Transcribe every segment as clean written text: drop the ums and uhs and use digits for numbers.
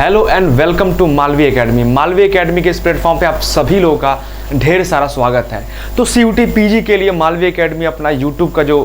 Hello and welcome to Malvi academy. Malvi academy के इस platform पे आप सभी लोगों का ढेर सारा स्वागत है। तो सीयूटी पीजी के लिए मालवी एकेडमी अपना यूट्यूब का जो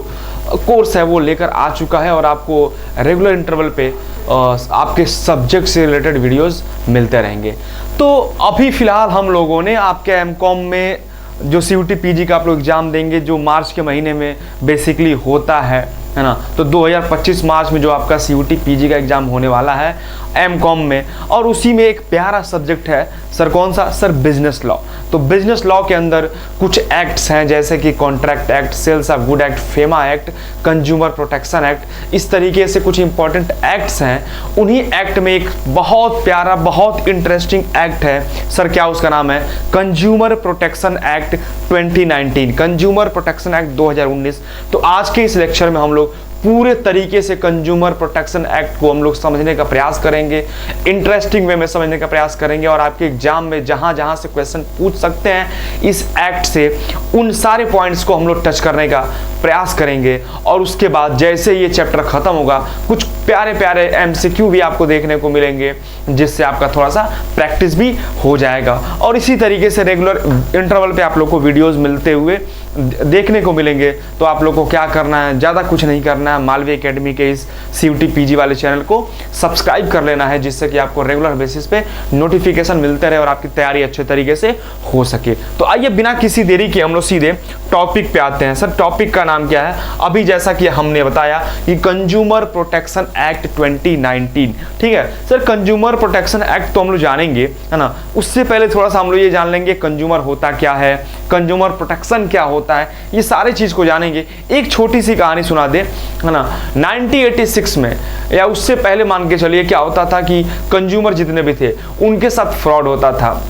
कोर्स है वो लेकर आ चुका है और आपको रेगुलर इंटरवल पे आपके सब्जेक्ट से रिलेटेड वीडियोस मिलते रहेंगे। तो अभी फ़िलहाल हम लोगों ने आपके एमकॉम में जो सीयूटी पीजी का आप लोग एग्ज़ाम देंगे जो मार्च के महीने में बेसिकली होता है ना, तो 2025 मार्च में जो आपका सीयूटी पीजी का एग्ज़ाम होने वाला है एमकॉम में, और उसी में एक प्यारा सब्जेक्ट है सर, कौन सा सर? Business law. तो बिजनेस लॉ के अंदर कुछ एक्ट्स हैं जैसे कि contract act, sales of good act, FEMA act, consumer protection act, इस तरीके से कुछ इंपॉर्टेंट एक्ट्स हैं। उन्हीं एक्ट में एक बहुत प्यारा बहुत इंटरेस्टिंग एक्ट है सर, क्या उसका नाम है? Consumer protection act 2019, consumer protection act 2019। तो आज के इस लेक्चर में हम लोग पूरे तरीके से कंज्यूमर प्रोटेक्शन एक्ट को हम लोग समझने का प्रयास करेंगे, इंटरेस्टिंग वे में समझने का प्रयास करेंगे, और आपके एग्जाम में जहां जहां से क्वेश्चन पूछ सकते हैं इस एक्ट से उन सारे पॉइंट्स को हम लोग टच करने का प्रयास करेंगे। और उसके बाद जैसे ये चैप्टर खत्म होगा कुछ प्यारे प्यारे एमसीक्यू भी आपको देखने को मिलेंगे जिससे आपका थोड़ा सा प्रैक्टिस भी हो जाएगा। और इसी तरीके से रेगुलर इंटरवल पे आप लोग को वीडियोस मिलते हुए देखने को मिलेंगे। तो आप लोग को क्या करना है, ज़्यादा कुछ नहीं करना है, मालवी एकेडमी के इस सीयूटी पीजी वाले चैनल को सब्सक्राइब कर लेना है जिससे कि आपको रेगुलर बेसिस पे नोटिफिकेशन मिलते रहे और आपकी तैयारी अच्छे तरीके से हो सके। तो आइए बिना किसी देरी के हम लोग सीधे टॉपिक पे आते हैं। सर टॉपिक का नाम क्या है? अभी जैसा कि हमने बताया कि कंज्यूमर प्रोटेक्शन एक्ट 2019, ठीक है सर। कंज्यूमर प्रोटेक्शन एक्ट तो हम लोग जानेंगे, है ना। उससे पहले थोड़ा सा हम लोग ये जान लेंगे कंज्यूमर होता क्या है, कंज्यूमर प्रोटेक्शन क्या होता है, ये सारे चीज को जानेंगे। एक छोटी सी कहानी सुना दे, है ना। 1986 में या उससे पहले मान के चलिए क्या होता था कि कंज्यूमर जितने भी थे उनके साथ फ्रॉड होता था,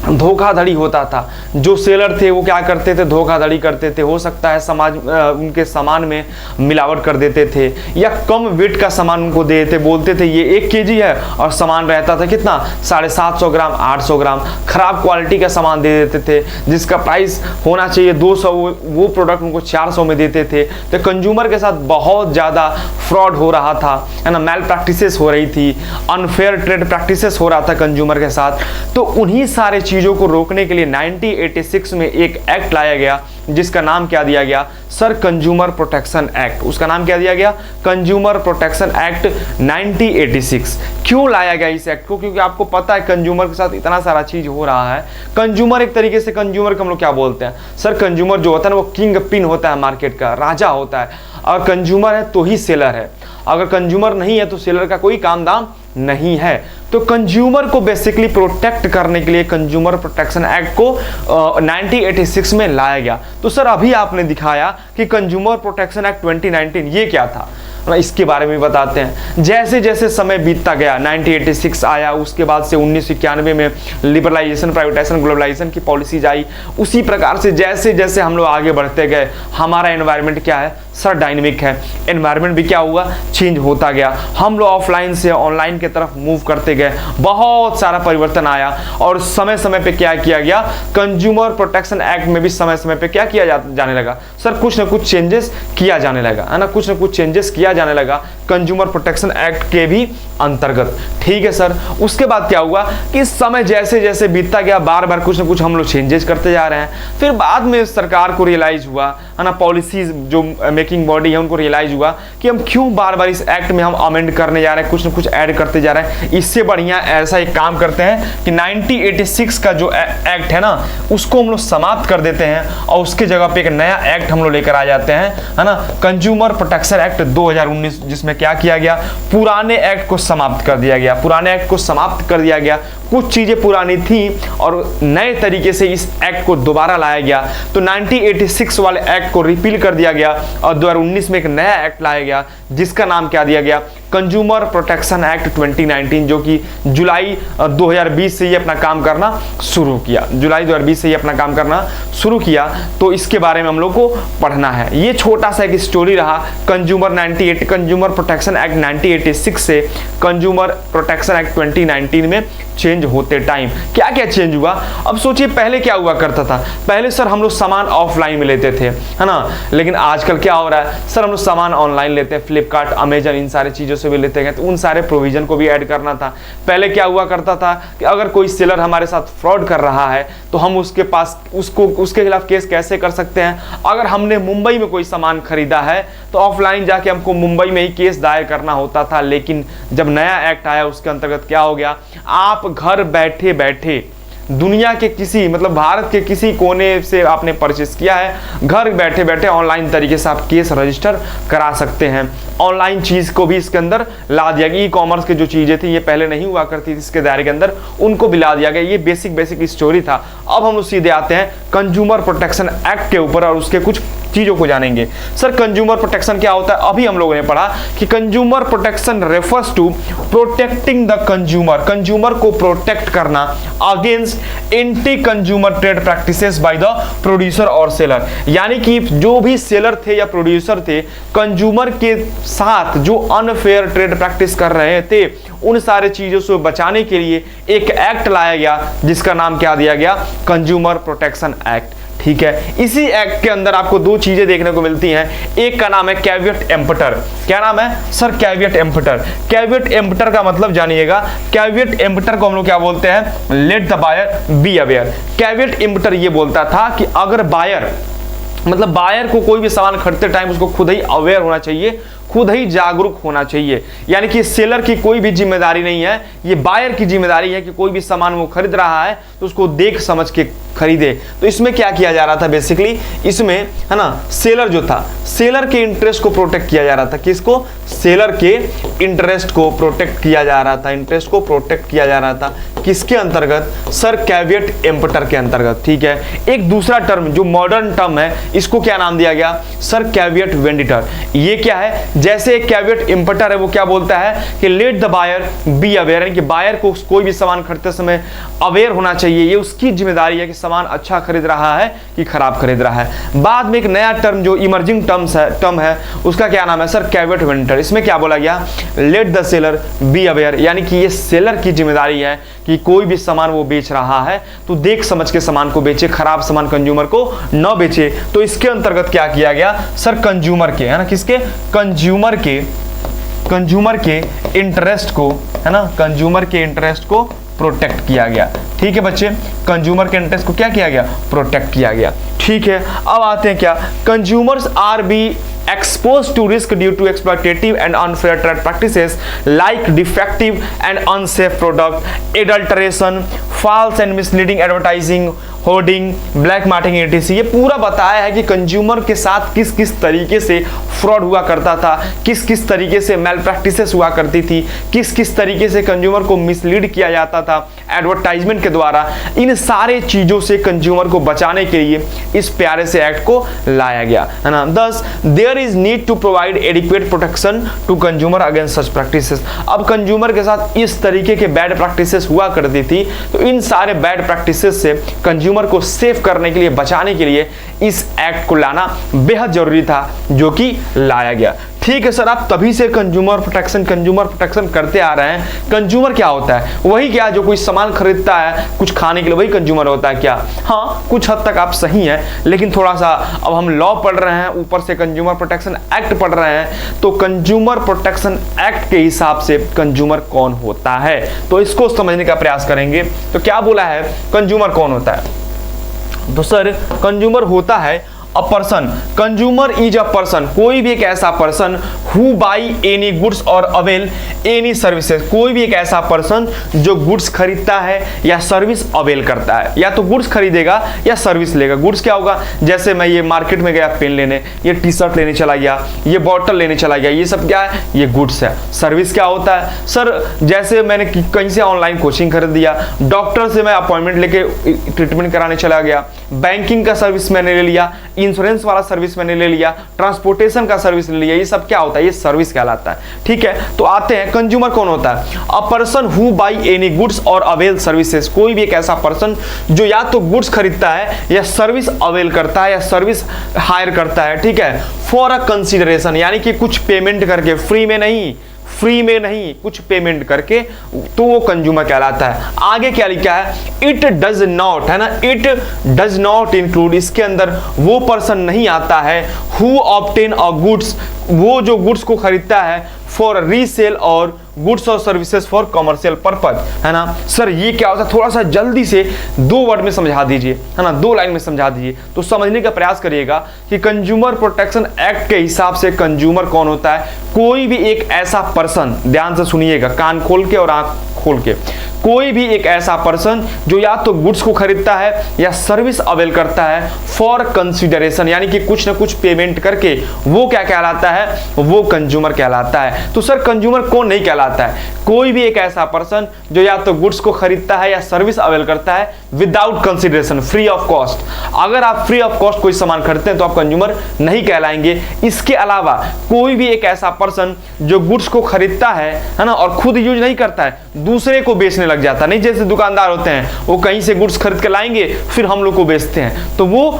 धोखाधड़ी होता था। जो सेलर थे वो क्या करते थे? धोखाधड़ी करते थे। हो सकता है समाज उनके सामान में मिलावट कर देते थे या कम वेट का सामान उनको दे देते, बोलते थे ये 1 केजी है और सामान रहता था कितना? 750 ग्राम 800 ग्राम। खराब क्वालिटी का सामान दे देते थे जिसका प्राइस होना चाहिए 200, वो प्रोडक्ट उनको 400 में देते थे। तो कंज्यूमर के साथ बहुत ज़्यादा फ्रॉड हो रहा था, है ना। मैल प्रैक्टिसेस हो रही थी, अनफेयर ट्रेड प्रैक्टिसेस हो रहा था कंज्यूमर के साथ। तो उन्हीं सारे चीजों को रोकने के लिए 1986 में एक एक्ट लाया गया जिसका नाम क्या दिया गया सर? Consumer protection act. उसका नाम क्या दिया गया? Consumer protection act 1986। क्यों लाया गया इस एक्ट को? क्योंकि आपको पता है कंज्यूमर के साथ इतना सारा चीज हो रहा है। कंज्यूमर एक तरीके से, कंज्यूमर को हम लोग क्या बोलते हैं सर? कंज्यूमर जो होता है ना वो किंग पिन होता है, मार्केट का राजा होता है। और कंज्यूमर है तो ही सेलर है, अगर कंज्यूमर नहीं है तो सेलर का कोई काम दाम नहीं है। तो कंज्यूमर को बेसिकली प्रोटेक्ट करने के लिए कंज्यूमर प्रोटेक्शन एक्ट को 1986 में लाया गया। तो सर अभी आपने दिखाया कि कंज्यूमर प्रोटेक्शन एक्ट 2019 ये क्या था, इसके बारे में बताते हैं। जैसे जैसे समय बीतता गया 1986 आया, उसके बाद से 1991 में लिबरलाइजेशन, प्राइवेटाइजेशन, ग्लोबलाइजेशन की पॉलिसीज आई। उसी प्रकार से जैसे जैसे हम लोग आगे बढ़ते गए हमारा एनवायरनमेंट क्या है सर? डायनेमिक है। एनवायरनमेंट भी क्या हुआ? चेंज होता गया। हम लोग ऑफलाइन से ऑनलाइन की तरफ मूव करते गए, बहुत सारा परिवर्तन आया। और समय समय पे क्या किया गया? कंज्यूमर प्रोटेक्शन एक्ट में भी समय समय पे क्या किया जाने लगा सर? कुछ ना कुछ चेंजेस किया जाने लगा, है ना। कुछ ना कुछ चेंजेस किया जाने लगा कंज्यूमर प्रोटेक्शन एक्ट के भी अंतर्गत, ठीक है सर। उसके बाद क्या हुआ कि समय जैसे जैसे बीतता गया बार बार कुछ ना कुछ हम लोग चेंजेस करते जा रहे हैं। फिर बाद में सरकार को रियलाइज हुआ, है ना, पॉलिसीज जो मेकिंग बॉडी है उनको रियलाइज हुआ कि हम क्यों बार बार इस एक्ट में हम अमेंड करने जा रहे हैं, कुछ ना कुछ ऐड करते जा रहे हैं। इससे बढ़िया ऐसा एक काम करते हैं कि 1986 का जो एक्ट है ना उसको हम लोग समाप्त कर देते हैं और उसके जगह पे एक नया एक्ट हम लोग लेकर आ जाते हैं, है ना, कंज्यूमर प्रोटेक्शन एक्ट 2019, जिसमें क्या किया गया? पुराने एक्ट को समाप्त कर दिया गया। पुराने एक्ट को समाप्त कर दिया गया, कुछ चीजें पुरानी थी और नए तरीके से इस एक्ट को दोबारा लाया गया। तो 1986 वाले एक्ट को रिपील कर दिया गया और 2019 में एक नया एक्ट लाया गया जिसका नाम क्या दिया गया? कंज्यूमर प्रोटेक्शन एक्ट 2019, जो कि जुलाई 2020 से ये अपना काम करना शुरू किया। जुलाई 2020 से ये अपना काम करना शुरू किया। तो इसके बारे में हम लोग को पढ़ना है। ये छोटा सा एक स्टोरी रहा कंज्यूमर प्रोटेक्शन एक्ट 1986 से कंज्यूमर प्रोटेक्शन एक्ट 2019 में चेंज होते टाइम क्या क्या चेंज हुआ। अब सोचिए पहले क्या हुआ करता था? पहले सर हम लोग सामान ऑफलाइन में लेते थे, है ना, लेकिन आजकल क्या हो रहा है सर? हम लोग सामान ऑनलाइन लेते हैं, फ्लिपकार्ट, अमेजन, इन सारे चीजों से भी लेते हैं, तो उन सारे प्रोविजन को भी ऐड करना था। पहले क्या हुआ करता था कि अगर कोई सेलर हमारे साथ फ्रॉड कर रहा है तो हम उसके खिलाफ केस कैसे कर सकते हैं। अगर हमने मुंबई में कोई सामान खरीदा है तो ऑफलाइन जाके हमको मुंबई में ही केस दायर करना होता था, लेकिन जब नया एक्ट आया उसके अंतर्गत क्या हो गया, आप घर बैठे बैठे दुनिया के किसी मतलब भारत के किसी कोने से आपने परचेस किया है, घर बैठे बैठे ऑनलाइन तरीके से आप केस रजिस्टर करा सकते हैं। ऑनलाइन चीज को भी इसके अंदर ला दिया गया। ई कॉमर्स की जो चीजें थी ये पहले नहीं हुआ करती थी इसके दायरे के अंदर, उनको भी ला दिया गया। ये बेसिक स्टोरी था। अब हम सीधे आते हैं कंज्यूमर प्रोटेक्शन एक्ट के ऊपर और उसके कुछ चीजों को जानेंगे। सर कंज्यूमर प्रोटेक्शन क्या होता है? अभी हम लोगों ने पढ़ा कि consumer protection refers to protecting the consumer, consumer को प्रोटेक्ट करना against anti consumer trade practices by the producer और सेलर। यानी कि जो भी सेलर थे या प्रोड्यूसर थे, कंज्यूमर के साथ जो अनफेयर ट्रेड प्रैक्टिस कर रहे थे, उन सारे चीजों से बचाने के लिए एक एक्ट लाया गया जिसका नाम क्या दिया गया, कंज्यूमर प्रोटेक्शन एक्ट। ठीक है, इसी एक्ट के अंदर आपको दो चीजें देखने को मिलती हैं। एक का नाम है कैविएट एम्पटर। क्या नाम है सर? कैविएट एम्पटर। कैविएट एम्पटर का मतलब जानिएगा। कैविएट एम्पटर को हम लोग क्या बोलते हैं? Let the buyer be aware. Caveat emptor ये बोलता था कि अगर बायर मतलब बायर को कोई भी सामान खरीदते टाइम उसको खुद ही अवेयर होना चाहिए, खुद ही जागरूक होना चाहिए। यानी कि सेलर की कोई भी जिम्मेदारी नहीं है, ये बायर की जिम्मेदारी है कि कोई भी सामान वो खरीद रहा है तो उसको देख समझ के खरीदे। तो इसमें क्या किया जा रहा था बेसिकली, इसमें है ना सेलर जो था, सेलर के इंटरेस्ट को प्रोटेक्ट किया जा रहा था। किसको? सेलर के इंटरेस्ट को प्रोटेक्ट किया जा रहा था। इंटरेस्ट को प्रोटेक्ट किया जा रहा था किसके अंतर्गत? सर कैविएट एम्पटर के अंतर्गत। ठीक है, एक दूसरा टर्म जो मॉडर्न टर्म है, इसको क्या नाम दिया गया? Sir caveat venditor. ये क्या है? जैसे एक कैविएट एम्पटर है वो क्या बोलता है कि let the buyer be aware, यानी कि बायर को कोई भी सामान खरीदते समय अवेयर होना चाहिए। ये उसकी जिम्मेदारी है कि सामान अच्छा खरीद रहा है कि खराब खरीद रहा है। बाद में एक नया टर्म जो इमर्जिंग टर्म है उसका क्या नाम है? Sir caveat venditor. इसमें क्या बोला गया? Let the seller be aware, यानी कि ये सेलर की जिम्मेदारी है कि कोई भी सामान वो बेच रहा है तो देख समझ के सामान को बेचे, खराब सामान कंज्यूमर को न बेचे। तो इसके अंतर्गत क्या किया गया? सर कंज्यूमर के, है ना, किसके? कंज्यूमर के इंटरेस्ट को, है ना, कंज्यूमर के इंटरेस्ट को प्रोटेक्ट किया गया। ठीक है बच्चे, कंज्यूमर के इंटरेस्ट को क्या किया गया? प्रोटेक्ट किया गया। ठीक है, अब आते हैं क्या, consumers are be exposed to risk due to exploitative and unfair trade practices like defective and unsafe product, adulteration, false and misleading advertising, hoarding, black marketing etc। ये पूरा बताया है कि कंज्यूमर के साथ किस किस तरीके से फ्रॉड हुआ करता था, किस किस तरीके से मेल प्रैक्टिसेस हुआ करती थी, किस किस तरीके से कंज्यूमर को मिसलीड किया जाता था एडवर्टाइजमेंट के द्वारा। इन सारे चीजों से कंज्यूमर को बचाने के लिए इस प्यारे से एक्ट को लाया गया, है ना। Thus there is need to provide adequate protection to consumer against such practices. अब कंज्यूमर के साथ इस तरीके के बैड प्रैक्टिसेस हुआ करती थी, तो इन सारे बैड प्रैक्टिसेस से कंज्यूमर को सेव करने के लिए, बचाने के लिए इस एक्ट को लाना बेहद जरूरी था, जो कि लाया गया। ठीक है सर, आप तभी से कंज्यूमर प्रोटेक्शन करते आ रहे हैं। कंज्यूमर क्या होता है? वही क्या, जो कोई सामान खरीदता है कुछ खाने के लिए, वही कंज्यूमर होता है क्या? हाँ, कुछ हद तक आप सही हैं, लेकिन थोड़ा सा अब हम लॉ पढ़ रहे हैं, ऊपर से कंज्यूमर प्रोटेक्शन एक्ट पढ़ रहे हैं, तो कंज्यूमर प्रोटेक्शन एक्ट के हिसाब से कंज्यूमर कौन होता है, तो इसको समझने का प्रयास करेंगे। तो क्या बोला है, कंज्यूमर कौन होता है? तो सर कंज्यूमर होता है a person. Consumer is a person, कोई भी एक ऐसा person who by any goods और अवेल एनी सर्विसेज, कोई भी एक ऐसा पर्सन जो गुड्स खरीदता है या सर्विस अवेल करता है, या तो गुड्स खरीदेगा या सर्विस लेगा। गुड्स क्या होगा? जैसे मैं ये मार्केट में गया पेन लेने, ये टी शर्ट लेने चला गया, ये बॉटल लेने चला गया, ये सब क्या है? ये गुड्स है। सर्विस क्या होता है? सर जैसे मैंने कहीं से ऑनलाइन कोचिंग खरीद दिया, डॉक्टर से मैं अपॉइंटमेंट लेके ट्रीटमेंट कराने चला गया, बैंकिंग का सर्विस मैंने ले लिया, इंश्योरेंस वाला सर्विस मैंने ले लिया, ट्रांसपोर्टेशन का सर्विस ले लिया, ये सब क्या होता है? ये सर्विस कहलाता है। ठीक है, तो आते हैं कंज्यूमर कौन होता है? A person who by any goods और अवेल सर्विसेज, कोई भी एक ऐसा पर्सन जो या तो गुड्स खरीदता है या सर्विस अवेल करता है या सर्विस हायर करता है। ठीक है, फॉर अ कंसीडरेशन, यानी कि कुछ पेमेंट करके, फ्री में नहीं, फ्री में नहीं, कुछ पेमेंट करके, तो वो कंज्यूमर कहलाता है। आगे क्या लिखा है, इट डज नॉट, है ना, इट डज नॉट इंक्लूड, इसके अंदर वो पर्सन नहीं आता है हु ऑब्टेन अ गुड्स, वो जो गुड्स को खरीदता है फॉर रीसेल और गुड्स और सर्विसेज फॉर कमर्शियल पर्पज, है ना। सर ये क्या होता है, थोड़ा सा जल्दी से 2 वर्ड में समझा दीजिए, है ना, 2 लाइन में समझा दीजिए, तो समझने का प्रयास करिएगा कि कंज्यूमर प्रोटेक्शन एक्ट के हिसाब से कंज्यूमर कौन होता है। कोई भी एक ऐसा पर्सन, ध्यान से सुनिएगा, कान खोल के और आंख खोल के, कोई भी एक ऐसा पर्सन जो या तो गुड्स को खरीदता है या सर्विस अवेल करता है फॉर कंसिडरेशन, यानी कि कुछ ना कुछ पेमेंट करके, वो क्या कहलाता है, वो कंज्यूमर कहलाता है। तो सर कंज्यूमर कौन नहीं कहलाता है, कोई भी एक ऐसा पर्सन जो या तो गुड्स को खरीदता है या सर्विस अवेल करता है without consideration, free of cost. अगर आप फ्री ऑफ कॉस्ट कोई सामान खरीदते हैं तो आप कंज्यूमर नहीं कहलाएंगे। इसके अलावा कोई भी एक ऐसा पर्सन जो गुड्स को खरीदता है ना, और खुद यूज नहीं करता है, दूसरे को बेचने लग जाता है, नहीं जैसे दुकानदार होते हैं वो कहीं से गुड्स खरीद के लाएंगे फिर हम लोग को बेचते हैं, तो वो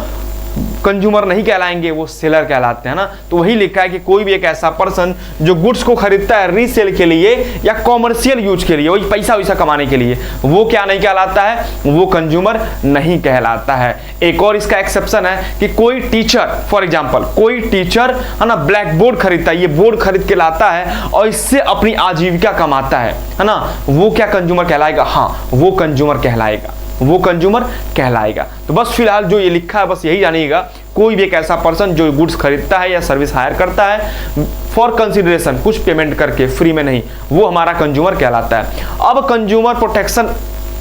कंज्यूमर नहीं कहलाएंगे, वो सेलर कहलाते हैं ना। तो वही लिखा है कि कोई भी एक ऐसा पर्सन जो गुड्स को खरीदता है रीसेल के लिए या कॉमर्शियल यूज के लिए, वही पैसा वैसा कमाने के लिए, वो क्या नहीं कहलाता है, वो कंज्यूमर नहीं कहलाता है। एक और इसका एक्सेप्शन है कि कोई टीचर, फॉर एग्जांपल कोई टीचर, है ना, ब्लैक बोर्ड खरीदता है, ये बोर्ड खरीद के लाता है और इससे अपनी आजीविका कमाता है ना, वो क्या कंज्यूमर कहलाएगा, हाँ वो कंज्यूमर कहलाएगा, वो कंज्यूमर कहलाएगा। तो बस फिलहाल जो ये लिखा है बस यही जानिएगा, कोई भी एक ऐसा पर्सन जो गुड्स खरीदता है या सर्विस हायर करता है फॉर कंसिडरेशन, कुछ पेमेंट करके, फ्री में नहीं, वो हमारा कंज्यूमर कहलाता है। अब कंज्यूमर प्रोटेक्शन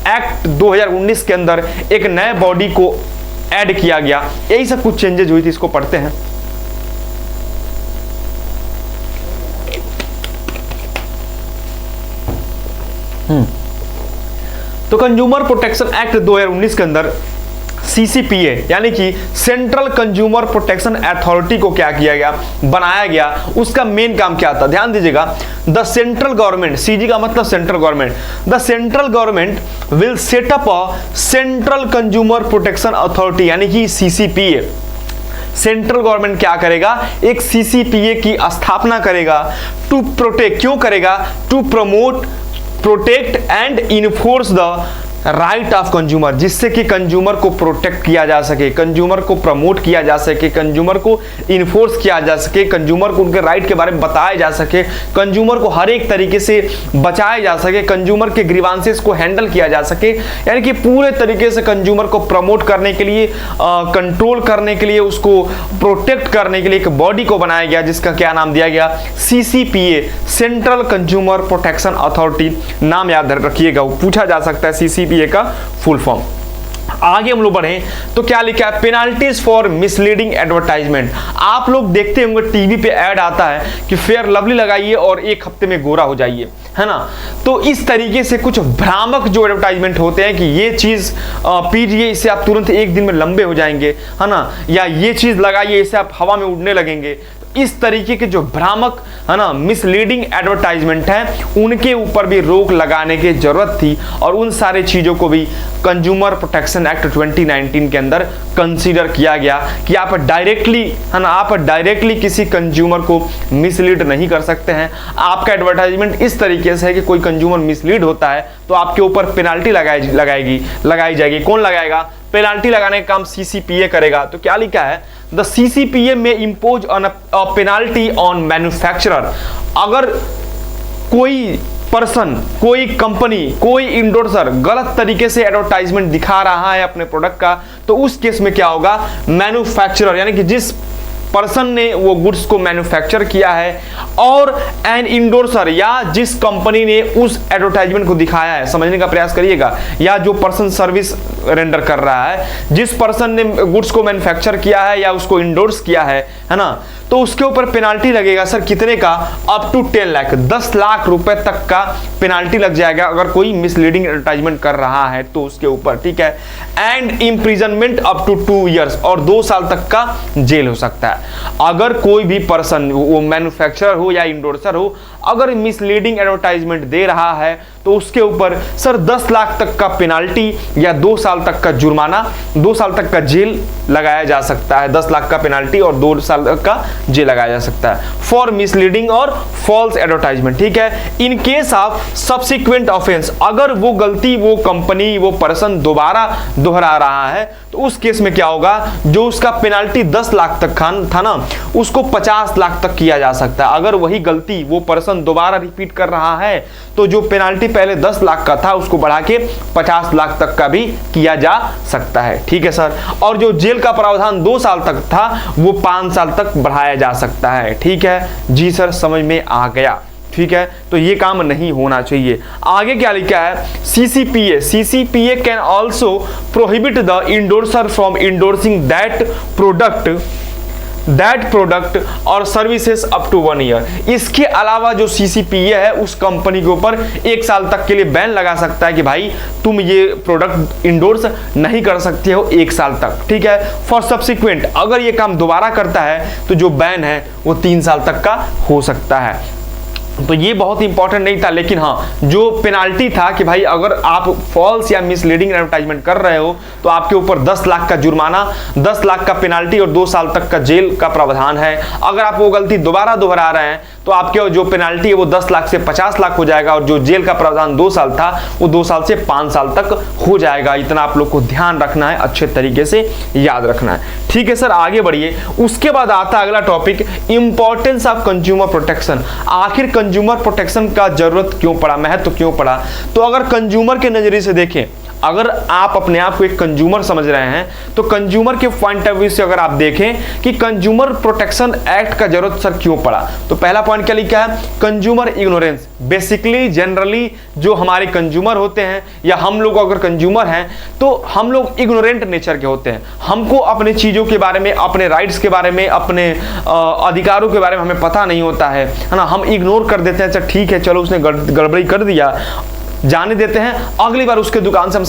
एक्ट 2019 के अंदर एक नए बॉडी को ऐड किया गया, यही सब कुछ चेंजेज हुई थी, इसको पढ़ते हैं। तो कंज्यूमर प्रोटेक्शन एक्ट 2019 के अंदर CCPA यानी कि सेंट्रल कंज्यूमर प्रोटेक्शन अथॉरिटी को क्या किया गया, बनाया गया। उसका मेन काम क्या था, ध्यान दीजिएगा, द सेंट्रल गवर्नमेंट, CG का मतलब central government, the central government will set up a central consumer protection authority यानी कि CCPA। सेंट्रल गवर्नमेंट क्या करेगा, एक CCPA की स्थापना करेगा, टू प्रोटेक्ट, क्यों करेगा, to promote, protect and enforce the right of consumer, जिससे कि कंज्यूमर को प्रोटेक्ट किया जा सके, कंज्यूमर को प्रमोट किया जा सके, कंज्यूमर को इन्फोर्स किया जा सके, कंज्यूमर को उनके राइट के बारे में बताया जा सके, कंज्यूमर को हर एक तरीके से बचाया जा सके, कंज्यूमर के ग्रीवांसेस को हैंडल किया जा सके, यानी कि पूरे तरीके से कंज्यूमर को प्रमोट करने के लिए, कंट्रोल करने के लिए, उसको प्रोटेक्ट करने के लिए एक बॉडी को बनाया गया, जिसका क्या नाम दिया गया, CCPA, central consumer protection authority. नाम याद रखिएगा, वो पूछा जा सकता है CCPA का फुल फॉर्म। आगे हम लोग बढ़े तो क्या लिखा है, पेनाल्टीज फॉर मिसलीडिंग एडवर्टाइजमेंट। आप लोग देखते होंगे टीवी पे ऐड आता है कि फेयर लवली लगाइए और 1 हफ्ते में गोरा हो जाइए, है ना। तो इस तरीके से कुछ भ्रामक जो एडवर्टाइजमेंट होते हैं कि ये चीज पीजिए, इससे आप तुरंत 1 दिन में लंबे हो जाएंगे, है ना, या ये चीज लगाइए इससे आप हवा में उड़ने लगेंगे। इस तरीके के जो भ्रामक, है ना, मिसलीडिंग एडवर्टाइजमेंट हैं, उनके ऊपर भी रोक लगाने की जरूरत थी और उन सारे चीजों को भी कंज्यूमर प्रोटेक्शन एक्ट 2019 के अंदर कंसीडर किया गया कि आप डायरेक्टली, है ना, आप डायरेक्टली किसी कंज्यूमर को मिसलीड नहीं कर सकते हैं। आपका एडवर्टाइजमेंट इस तरीके से है कि कोई कंज्यूमर मिसलीड होता है तो आपके ऊपर पेनाल्टी लगाई जाएगी। कौन लगाएगा, पेनाल्टी लगाने का काम CCPA करेगा। तो क्या लिखा है, द CCPA में impose on a penalty on manufacturer. अगर कोई पर्सन, कोई कंपनी, कोई इंडोर्सर गलत तरीके से एडवर्टाइजमेंट दिखा रहा है अपने प्रोडक्ट का, तो उस केस में क्या होगा, मैन्युफैक्चरर यानी कि जिस पर्सन ने वो गुड्स को मैन्युफैक्चर किया है और एन इंडोर्सर या जिस कंपनी ने उस एडवर्टाइजमेंट को दिखाया है, समझने का प्रयास करिएगा, या जो पर्सन सर्विस रेंडर कर रहा है, जिस पर्सन ने गुड्स को मैन्युफैक्चर किया है या उसको इंडोर्स किया है ना, तो उसके ऊपर पेनाल्टी लगेगा। सर कितने का, अप टू 10 लाख, 10 लाख रुपए तक का पेनाल्टी लग जाएगा अगर कोई मिसलीडिंग एडवर्टाइजमेंट कर रहा है तो उसके ऊपर, ठीक है। And imprisonment up to 2 years, और 2 साल तक का जेल हो सकता है। अगर कोई भी पर्सन, वो मैन्युफैक्चरर हो या इंडोर्सर हो, अगर मिसलीडिंग एडवर्टाइजमेंट दे रहा है तो उसके ऊपर सर 10 लाख तक का पेनाल्टी या 2 साल तक का जुर्माना, 2 साल तक का जेल लगाया जा सकता है। 10 लाख का पेनाल्टी और 2 साल तक का जेल लगाया जा सकता है फॉर मिसलीडिंग और फॉल्स एडवर्टाइजमेंट, ठीक है। इन केस ऑफ सब्सिक्वेंट ऑफेंस, अगर वो गलती वो कंपनी वो पर्सन दोबारा दोहरा रहा है तो उस केस में क्या होगा, जो उसका पेनाल्टी 10 लाख तक था ना, उसको 50 लाख तक किया जा सकता है। अगर वही गलती वो पर्सन दोबारा रिपीट कर रहा है तो जो पेनाल्टी पहले 10 लाख का था उसको बढ़ा के 50 लाख तक का भी किया जा सकता है, ठीक है सर। और जो जेल का प्रावधान 2 साल तक था वो 5 साल तक बढ़ाया जा सकता है, ठीक है। जी सर, समझ में आ गया, ठीक है। तो ये काम नहीं होना चाहिए। आगे क्या लिखा है, CCPA can also prohibit the endorser from endorsing that product और सर्विसेज अप टू 1 ईयर। इसके अलावा जो सीसीपीए है उस कंपनी के ऊपर 1 साल तक के लिए बैन लगा सकता है कि भाई तुम ये प्रोडक्ट इंडोर्स नहीं कर सकते हो 1 साल तक, ठीक है। फॉर सब्सिक्वेंट, अगर ये काम दोबारा करता है तो जो बैन है वो 3 साल तक का हो सकता है। तो ये बहुत इंपॉर्टेंट नहीं था, लेकिन हाँ जो पेनाल्टी था कि भाई अगर आप फॉल्स या मिसलीडिंग एडवर्टाइजमेंट कर रहे हो तो आपके ऊपर 10 लाख का जुर्माना, 10 लाख का पेनाल्टी और 2 साल तक का जेल का प्रावधान है। अगर आप वो गलती दोबारा दोहरा रहे हैं तो आपके जो पेनाल्टी है वो 10 लाख से 50 लाख हो जाएगा और जो जेल का प्रावधान 2 साल था वो 2 साल से 5 साल तक हो जाएगा। इतना आप लोग को ध्यान रखना है, अच्छे तरीके से याद रखना है, ठीक है सर। आगे बढ़िए। उसके बाद आता है अगला topic, importance of consumer protection. आखिर कंज्यूमर प्रोटेक्शन का जरूरत क्यों पड़ा, महत्व क्यों पड़ा? तो अगर कंज्यूमर के नजरिए से देखें, अगर आप अपने आप को एक कंज्यूमर समझ रहे हैं तो कंज्यूमर के पॉइंट ऑफ व्यू से अगर आप देखें कि कंज्यूमर प्रोटेक्शन एक्ट का जरूरत सर क्यों पड़ा, तो पहला पॉइंट क्या लिखा है, कंज्यूमर इग्नोरेंस। बेसिकली जनरली जो हमारे कंज्यूमर होते हैं या हम लोग अगर कंज्यूमर हैं तो हम लोग इग्नोरेंट नेचर के होते हैं। हमको अपने चीज़ों के बारे में, अपने राइट्स के बारे में, अपने अधिकारों के बारे में हमें पता नहीं होता है ना। हम इग्नोर कर देते हैं, अच्छा ठीक है चलो उसने गड़बड़ी कर दिया, जाने देते हैं, अगली बार उसके दुकान से हम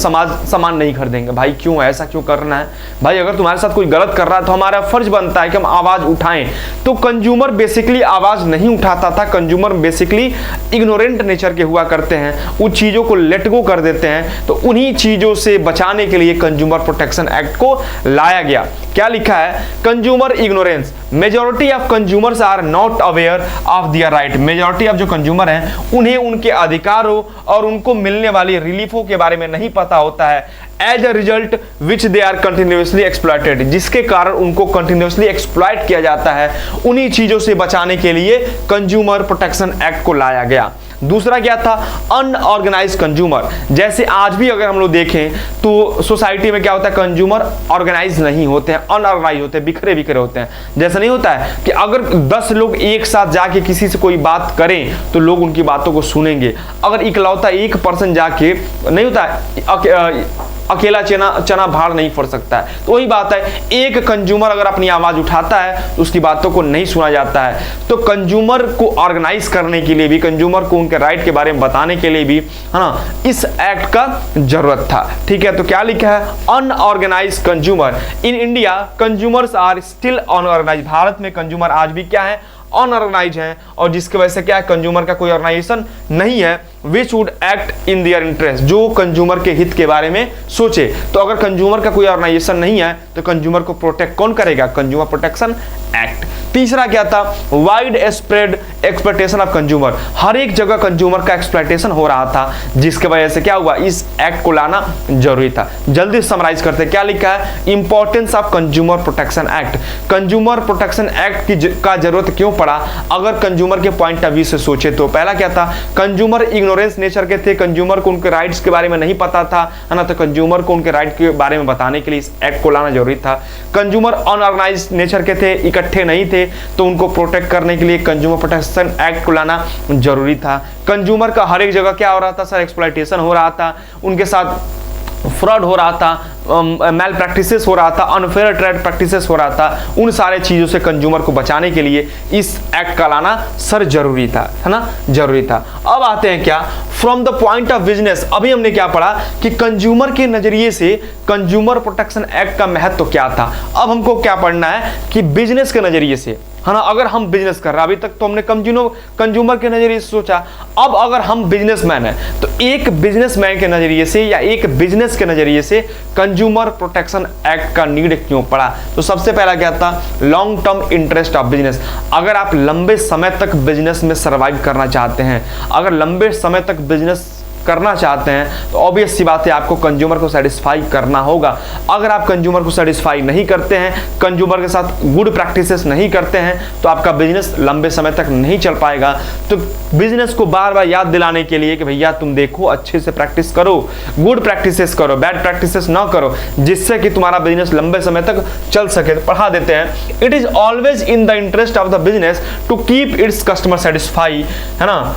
सामान नहीं खरीदेंगे। भाई क्यों, ऐसा क्यों करना है? भाई अगर तुम्हारे साथ कोई गलत कर रहा है तो हमारा फर्ज बनता है कि हम आवाज उठाएं। तो कंज्यूमर बेसिकली आवाज नहीं उठाता था, कंज्यूमर बेसिकली इग्नोरेंट नेचर के हुआ करते हैं, उन चीजों को लेट गो कर देते हैं। तो उन्हीं चीजों से बचाने के लिए कंज्यूमर प्रोटेक्शन एक्ट को लाया गया। क्या लिखा है, consumer ignorance, majority of consumers are not aware of their right. Majority of जो कंज्यूमर हैं उन्हें उनके अधिकारों और उनको मिलने वाली रिलीफों के बारे में नहीं पता होता है। As a result which they are continuously exploited, जिसके कारण उनको कंटिन्यूसली एक्सप्लॉइट किया जाता है। उन्हीं चीजों से बचाने के लिए कंज्यूमर प्रोटेक्शन एक्ट को लाया गया। दूसरा क्या था, अनऑर्गेनाइज कंज्यूमर। जैसे आज भी अगर हम लोग देखें तो सोसाइटी में क्या होता है, कंज्यूमर ऑर्गेनाइज नहीं होते हैं, अनऑर्गेनाइज होते हैं, बिखरे बिखरे होते हैं। जैसा नहीं होता है कि अगर 10 लोग एक साथ जाके किसी से कोई बात करें तो लोग उनकी बातों को सुनेंगे। अगर इकलौता एक पर्सन जाके, नहीं होता है अकेला चना भार नहीं फड़ सकता है, तो वही बात है, एक कंज्यूमर अगर अपनी आवाज उठाता है तो उसकी बातों को नहीं सुना जाता है। तो कंज्यूमर को ऑर्गेनाइज करने के लिए भी, कंज्यूमर को उनके राइट के बारे में बताने के लिए भी, है ना, इस एक्ट का जरूरत था, ठीक है। तो क्या लिखा है, unorganised consumer. In India consumers are still unorganised. भारत में कंज्यूमर आज भी क्या है, अनऑर्गेनाइज हैं, और जिसकी वजह से क्या है, कंज्यूमर का कोई ऑर्गेनाइजेशन नहीं है which would act in their interest, जो कंज्यूमर के हित के बारे में सोचे। तो अगर कंज्यूमर का कोई ऑर्गेनाइजेशन नहीं है तो कंज्यूमर को प्रोटेक्ट कौन करेगा, कंज्यूमर प्रोटेक्शन एक्ट। तीसरा क्या था, wide spread exploitation of consumer. हर एक जगह कंज्यूमर का एक्सप्लॉइटेशन हो रहा था, जिसकी वजह से क्या हुआ, इस एक्ट को लाना जरूरी था। जल्दी समराइज करते, क्या लिखा है, importance of consumer protection act. Consumer protection act का जरूरत क्यों पड़ा, अगर कंज्यूमर के पॉइंट ऑफ व्यू से सोचे तो पहला क्या था, कंज्यूमर इग्नोरेंस नेचर के थे, कंज्यूमर को उनके राइट्स के बारे में नहीं पता था, है ना, तो कंज्यूमर को उनके राइट के बारे में बताने के लिए इस एक्ट को लाना जरूरी था। कंज्यूमर अनऑर्गेनाइज नेचर के थे, इकट्ठे नहीं थे, तो उनको प्रोटेक्ट करने के लिए कंज्यूमर प्रोटेक्शन एक्ट को लाना जरूरी था। कंज्यूमर का हर एक जगह क्या हो रहा था सर, एक्सप्लॉइटेशन हो रहा था, उनके साथ फ्रॉड हो रहा था, मैल प्रैक्टिसेस हो रहा था, अनफेयर ट्रेड प्रैक्टिसेस हो रहा था, उन सारे चीज़ों से कंज्यूमर को बचाने के लिए इस एक्ट का लाना सर जरूरी था, है ना, जरूरी था। अब आते हैं क्या, from the point of business. अभी हमने क्या पढ़ा कि कंज्यूमर के नजरिए से कंज्यूमर प्रोटेक्शन एक्ट का महत्व क्या था। अब हमको क्या पढ़ना है कि बिजनेस के नजरिए से, है ना, अगर हम बिजनेस कर रहे हैं, अभी तक तो हमने कंज्यूमर के नजरिए से सोचा, अब अगर हम बिजनेसमैन हैं तो एक बिजनेसमैन के नजरिए से या एक बिजनेस के नजरिए से कंज्यूमर प्रोटेक्शन एक्ट का नीड क्यों पड़ा। तो सबसे पहला क्या था, long term interest of business. अगर आप लंबे समय तक बिजनेस में सर्वाइव करना चाहते हैं, अगर लंबे समय तक बिजनेस करना चाहते हैं तो ऑब्वियस सी बात है आपको कंज्यूमर को सेटिस्फाई करना होगा। अगर आप कंज्यूमर को सेटिस्फाई नहीं करते हैं, कंज्यूमर के साथ गुड प्रैक्टिसेस नहीं करते हैं, तो आपका बिजनेस लंबे समय तक नहीं चल पाएगा। तो बिजनेस को बार बार याद दिलाने के लिए कि भैया तुम देखो, अच्छे से प्रैक्टिस करो, गुड प्रैक्टिसेस करो, बैड प्रैक्टिसेस ना करो, जिससे कि तुम्हारा बिजनेस लंबे समय तक चल सके। तो पढ़ा देते हैं, it is always in the interest of the business to keep its customer satisfy, है ना।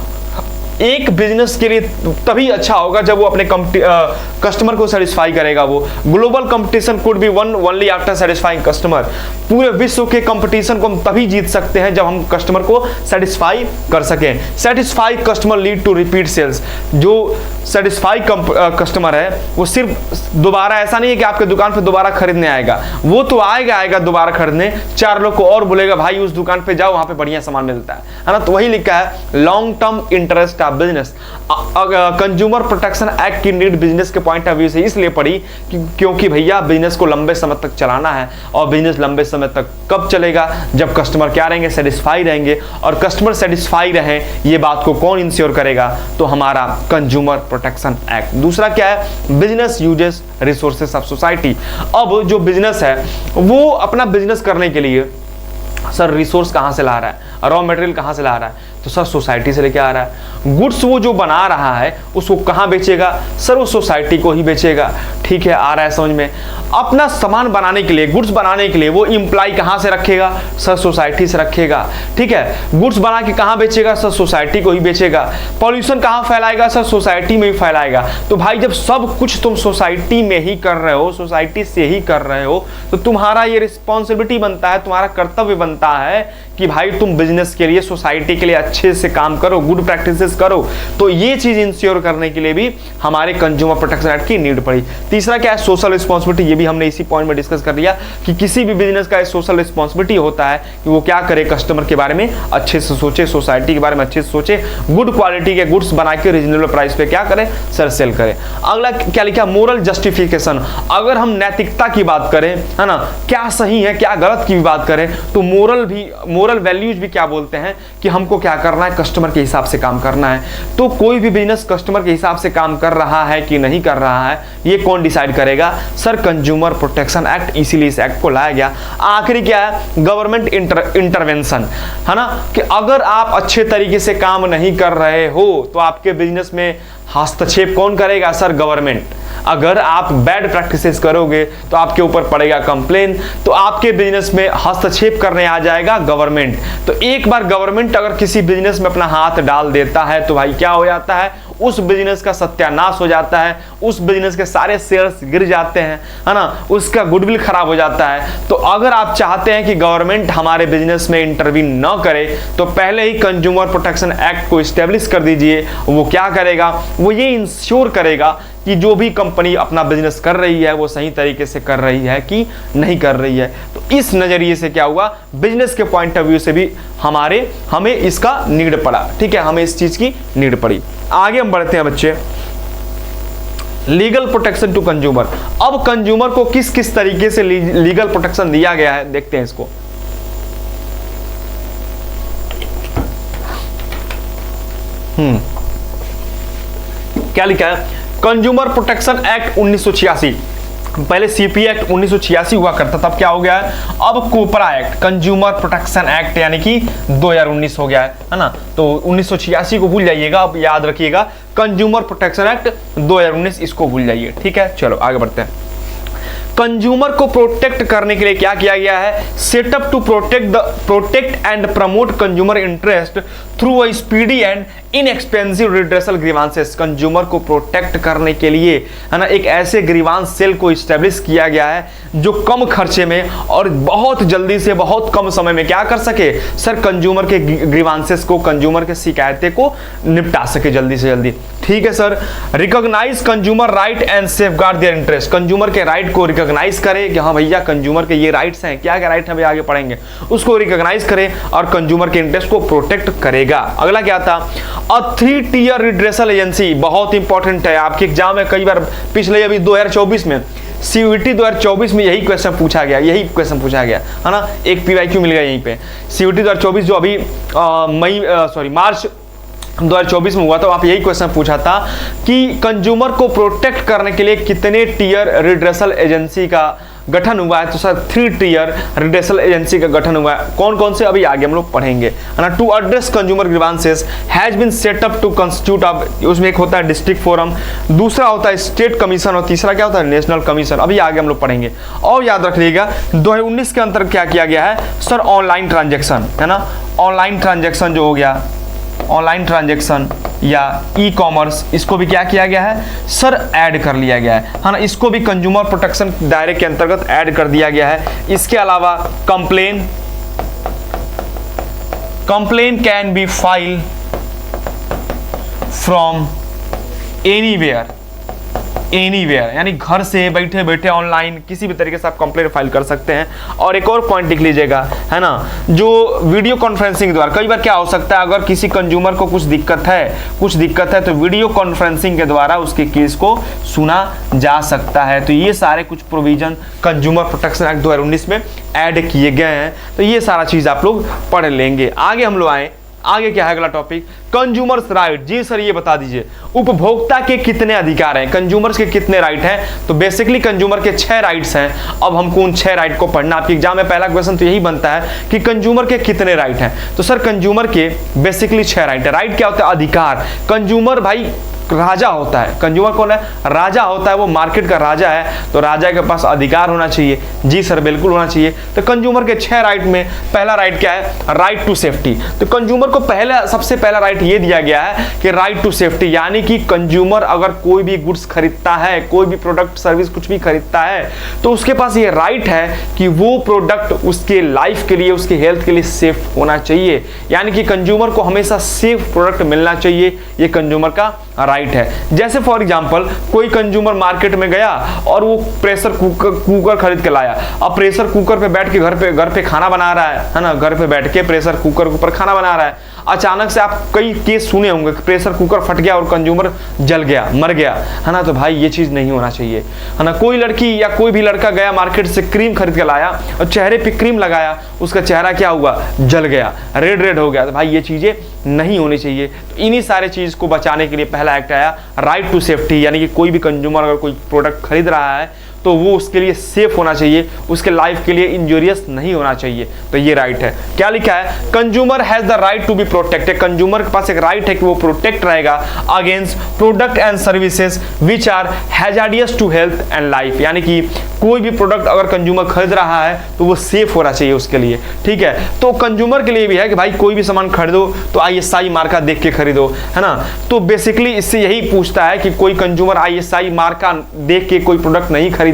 एक बिजनेस के लिए तभी अच्छा होगा जब वो अपने कस्टमर को सेटिस्फाई करेगा। वो global competition could be one only after satisfying customer. पूरे विश्व के कंपटीशन को हम तभी जीत सकते हैं जब हम कस्टमर को सेटिस्फाई कर सकें। Satisfy customer lead to repeat sales. जो सेटिस्फाई कस्टमर है वो सिर्फ दोबारा, ऐसा नहीं है कि आपके दुकान पे दोबारा खरीदने आएगा, वो तो आएगा दोबारा खरीदने, 4 लोग को और बोलेगा भाई उस दुकान पे जाओ, वहां पे बढ़िया सामान मिलता है ना। तो वही लिखा है long term interest business. Consumer protection act की नीड बिजनेस के पॉइंट ऑफ व्यू से इसलिए पड़ी क्योंकि भैया बिजनेस को लंबे समय तक चलाना है, और बिजनेस लंबे समय तक कब चलेगा, जब कस्टमर क्या रहेंगे, सेटिस्फाई रहेंगे। और कस्टमर सेटिस्फाई रहे, ये बात को कौन इंश्योर करेगा, तो हमारा कंज्यूमर प्रोटेक्शन एक्ट। दूसरा क्या है, business uses resources of society. अब जो बिजनेस है वो अपना बिजनेस करने के लिए सर रिसोर्स कहां से ला रहा है, रॉ मटेरियल कहां से ला रहा है, तो सर सोसाइटी से लेके आ रहा है। गुड्स वो जो बना रहा है उसको कहां बेचेगा, सर वो सोसाइटी को ही बेचेगा। ठीक है, आ रहा है समझ में। अपना सामान बनाने के लिए, गुड्स बनाने के लिए वो इंप्लाई कहां से रखेगा, सर सोसाइटी से रखेगा। ठीक है, गुड्स बना के कहां बेचेगा, सर सोसाइटी को ही बेचेगा। पॉल्यूशन कहां फैलाएगा, सर सोसाइटी में ही फैलाएगा। तो भाई जब सब कुछ तुम सोसाइटी में ही कर रहे हो, सोसाइटी से ही कर रहे हो, तो तुम्हारा ये रिस्पॉन्सिबिलिटी बनता है, तुम्हारा कर्तव्य बनता है कि भाई तुम बिजनेस के लिए, सोसाइटी के लिए अच्छे से काम करो, गुड प्रैक्टिसेस करो। तो ये चीज इंश्योर करने के लिए भी हमारे कंज्यूमर प्रोटेक्शन एक्ट की नीड पड़ी। तीसरा क्या है, सोशल रिस्पॉन्सिबिलिटी। ये भी हमने इसी पॉइंट में डिस्कस कर लिया कि किसी भी बिजनेस का सोशल रिस्पॉन्सिबिलिटी होता है कि वो क्या करे, कस्टमर के बारे में अच्छे से सोचे, सोसाइटी के बारे में अच्छे से सोचे, गुड क्वालिटी के गुड्स बना के रीजनेबल प्राइस पे क्या करे, सर सेल करे। अगला क्या लिखा, मोरल जस्टिफिकेशन। अगर हम नैतिकता की बात करें, है ना, क्या सही है क्या गलत की भी बात करें, तो मोरल वैल्यूज भी क्या बोलते हैं कि हमको क्या करना है, कस्टमर के हिसाब से काम करना है। तो कोई भी बिजनेस कस्टमर के हिसाब से काम कर रहा है कि नहीं कर रहा है, ये कौन डिसाइड करेगा, सर कंज्यूमर प्रोटेक्शन एक्ट। इसीलिए इस एक्ट को लाया गया। आखिरी क्या है, गवर्नमेंट इंटरवेंशन, है ना, कि अगर आप अच्छे तरीके से काम नहीं कर रहे हो तो आपके बिजनेस में हस्तक्षेप कौन करेगा, सर गवर्नमेंट। अगर आप बैड प्रैक्टिसेस करोगे तो आपके ऊपर पड़ेगा कंप्लेन, तो आपके बिजनेस में हस्तक्षेप करने आ जाएगा गवर्नमेंट। तो एक बार गवर्नमेंट अगर किसी बिजनेस में अपना हाथ डाल देता है तो भाई क्या हो जाता है, उस बिजनेस का सत्यानाश हो जाता है, उस बिजनेस के सारे शेयर्स गिर जाते हैं, है ना, उसका गुडविल खराब हो जाता है। तो अगर आप चाहते हैं कि गवर्नमेंट हमारे बिजनेस में इंटरवीन न करे तो पहले ही कंज्यूमर प्रोटेक्शन एक्ट को इस्टेब्लिश कर दीजिए। वो क्या करेगा, वो ये इंश्योर करेगा कि जो भी कंपनी अपना बिजनेस कर रही है वो सही तरीके से कर रही है कि नहीं कर रही है। तो इस नजरिए से क्या हुआ, बिजनेस के पॉइंट ऑफ व्यू से भी हमें इसका नीड पड़ा। ठीक है, हमें इस चीज की नीड पड़ी। आगे हम बढ़ते हैं बच्चे, लीगल प्रोटेक्शन टू कंज्यूमर। अब कंज्यूमर को किस किस तरीके से लीगल प्रोटेक्शन दिया गया है, देखते हैं इसको। क्या लिखा है, कंज्यूमर प्रोटेक्शन एक्ट 1986। पहले सीपी एक्ट 1986 हुआ करता, तब क्या हो गया है, अब कोपरा एक्ट, कंज्यूमर प्रोटेक्शन एक्ट यानी कि 2019 हो गया है ना। तो 1986 को भूल जाइएगा, अब याद रखिएगा कंज्यूमर प्रोटेक्शन एक्ट 2019, इसको भूल जाइए। ठीक है, चलो आगे बढ़ते हैं। कंज्यूमर को प्रोटेक्ट करने के लिए क्या किया गया है, setup to protect and promote consumer interest through a speedy and inexpensive redressal grievances, consumer को प्रोटेक्ट करने के लिए, है ना, एक ऐसे ग्रीवांस सेल को इस्टेब्लिश किया गया है जो कम खर्चे में और बहुत जल्दी से बहुत कम समय में क्या कर सके सर, कंज्यूमर के ग्रीवांसेस को, कंज्यूमर के शिकायतें को निपटा सके जल्दी से जल्दी। ठीक है sir. Recognise consumer right and safeguard their interest, consumer के राइट को रिकॉग्नाइज करे कि हाँ भैया कंज्यूमर के ये राइट्स हैं, क्या क्या राइट है, आगे पढ़ेंगे, उसको रिकॉग्नाइज करे और कंज्यूमर के इंटरेस्ट को प्रोटेक्ट करेगा। अगला क्या था, अ 3 टियर रिड्रेसल एजेंसी, बहुत इंपॉर्टेंट है आपके एग्जाम में, कई बार पिछले अभी 2024 में CUET 2024 में यही क्वेश्चन पूछा गया, है ना, एक PYQ मिल गया यहीं पे। CUET 2024 जो अभी मार्च 2024 में हुआ था, वहाँ पे यही क्वेश्चन पूछा था कि कंज्यूमर को प्रोटेक्ट करने के लिए कितने टियर रिड्रेसल एजेंसी का गठन हुआ है। तो सर 3 टियर रिड्रेसल एजेंसी का गठन हुआ है। कौन कौन से अभी आगे हम लोग पढ़ेंगे, है ना। To address consumer grievances has been set up to constitute of, उसमें एक होता है डिस्ट्रिक्ट फोरम, दूसरा होता है स्टेट कमीशन और तीसरा क्या होता है नेशनल कमीशन, अभी आगे हम लोग पढ़ेंगे। और याद रखिएगा 2019 के अंतर्गत क्या किया गया है सर, ऑनलाइन ट्रांजेक्शन, है ना, ऑनलाइन ट्रांजेक्शन जो हो गया, ऑनलाइन ट्रांजैक्शन या ई कॉमर्स, इसको भी क्या किया गया है सर, ऐड कर लिया गया है ना, इसको भी कंज्यूमर प्रोटेक्शन दायरे के अंतर्गत ऐड कर दिया गया है। इसके अलावा complain can be file from anywhere, यानी घर से बैठे बैठे ऑनलाइन किसी भी तरीके से आप कंप्लेंट फाइल कर सकते हैं। और एक और पॉइंट लिख लीजिएगा, है ना, जो वीडियो कॉन्फ्रेंसिंग द्वारा, कई बार क्या हो सकता है, अगर किसी कंज्यूमर को कुछ दिक्कत है तो वीडियो कॉन्फ्रेंसिंग के द्वारा उसके केस को सुना जा सकता है। तो ये सारे कुछ प्रोविजन कंज्यूमर प्रोटेक्शन एक्ट 2019 में ऐड किए गए हैं। तो ये सारा चीज आप लोग पढ़ लेंगे। आगे हम लोग आए, आगे क्या है अगला टॉपिक, कंज्यूमर्स राइट। जी सर ये बता दीजिए उपभोक्ता के कितने अधिकार हैं, कंज्यूमर्स के कितने राइट हैं। तो बेसिकली कंज्यूमर के 6 राइट्स हैं। अब हमको उन 6 राइट को पढ़ना, आपके एग्जाम में पहला क्वेश्चन तो यही बनता है कि कंज्यूमर के कितने राइट हैं। तो सर कंज्यूमर के बेसिकली 6 राइट है। राइट क्या होता है, अधिकार। कंज्यूमर भाई राजा होता है, कंज्यूमर कौन है, राजा होता है, वो मार्केट का राजा है, तो राजा के पास अधिकार होना चाहिए। जी सर बिल्कुल होना चाहिए। तो कंज्यूमर के 6 राइट में पहला राइट क्या है, राइट टू सेफ्टी। तो कंज्यूमर को सबसे पहला राइट ये दिया गया है कि राइट टू सेफ्टी, यानी कि कंज्यूमर अगर कोई भी गुड्स खरीदता है, कोई भी प्रोडक्ट सर्विस कुछ भी खरीदता है, तो उसके पास ये राइट है कि वो प्रोडक्ट उसके लाइफ के लिए, उसके हेल्थ के लिए सेफ होना चाहिए। यानी कि कंज्यूमर को हमेशा सेफ प्रोडक्ट मिलना चाहिए, ये कंज्यूमर का राइट है। जैसे फॉर एग्जांपल कोई कंज्यूमर मार्केट में गया और वो प्रेशर कुकर खरीद के लाया। अब प्रेशर कुकर पे बैठ के घर पे खाना बना रहा है ना, घर पे बैठ के प्रेशर कुकर के ऊपर खाना बना रहा है। अचानक से आप कई केस सुने होंगे कि प्रेशर कुकर फट गया और कंज्यूमर जल गया, मर गया, है ना। तो भाई ये चीज नहीं होना चाहिए, है ना। कोई लड़की या कोई भी लड़का गया मार्केट से क्रीम खरीद के लाया और चेहरे पे क्रीम लगाया, उसका चेहरा क्या हुआ, जल गया, रेड हो गया। तो भाई ये चीजें नहीं होनी चाहिए। तो इन्हीं सारे चीज को बचाने के लिए पहला एक्ट आया राइट टू सेफ्टी, यानी कि कोई भी कंज्यूमर अगर कोई प्रोडक्ट खरीद रहा है तो वो उसके लिए सेफ होना चाहिए, उसके लाइफ के लिए इंजूरियस नहीं होना चाहिए। तो ये राइट है। क्या लिखा है, consumer has the right to be protected, consumer के पास एक राइट है कि वो प्रोटेक्ट रहेगा against product and services which are hazardous to health and life, यानी कि कोई भी प्रोडक्ट अगर कंज्यूमर खरीद रहा है तो वो सेफ होना चाहिए उसके लिए। ठीक है, तो कंज्यूमर के लिए भी है कि भाई कोई भी सामान खरीदो तो ISI मार्का देख के खरीदो, है ना। तो बेसिकली इससे यही पूछता है कि कोई कंज्यूमर ISI मार्का देख के कोई प्रोडक्ट नहीं खरीदा,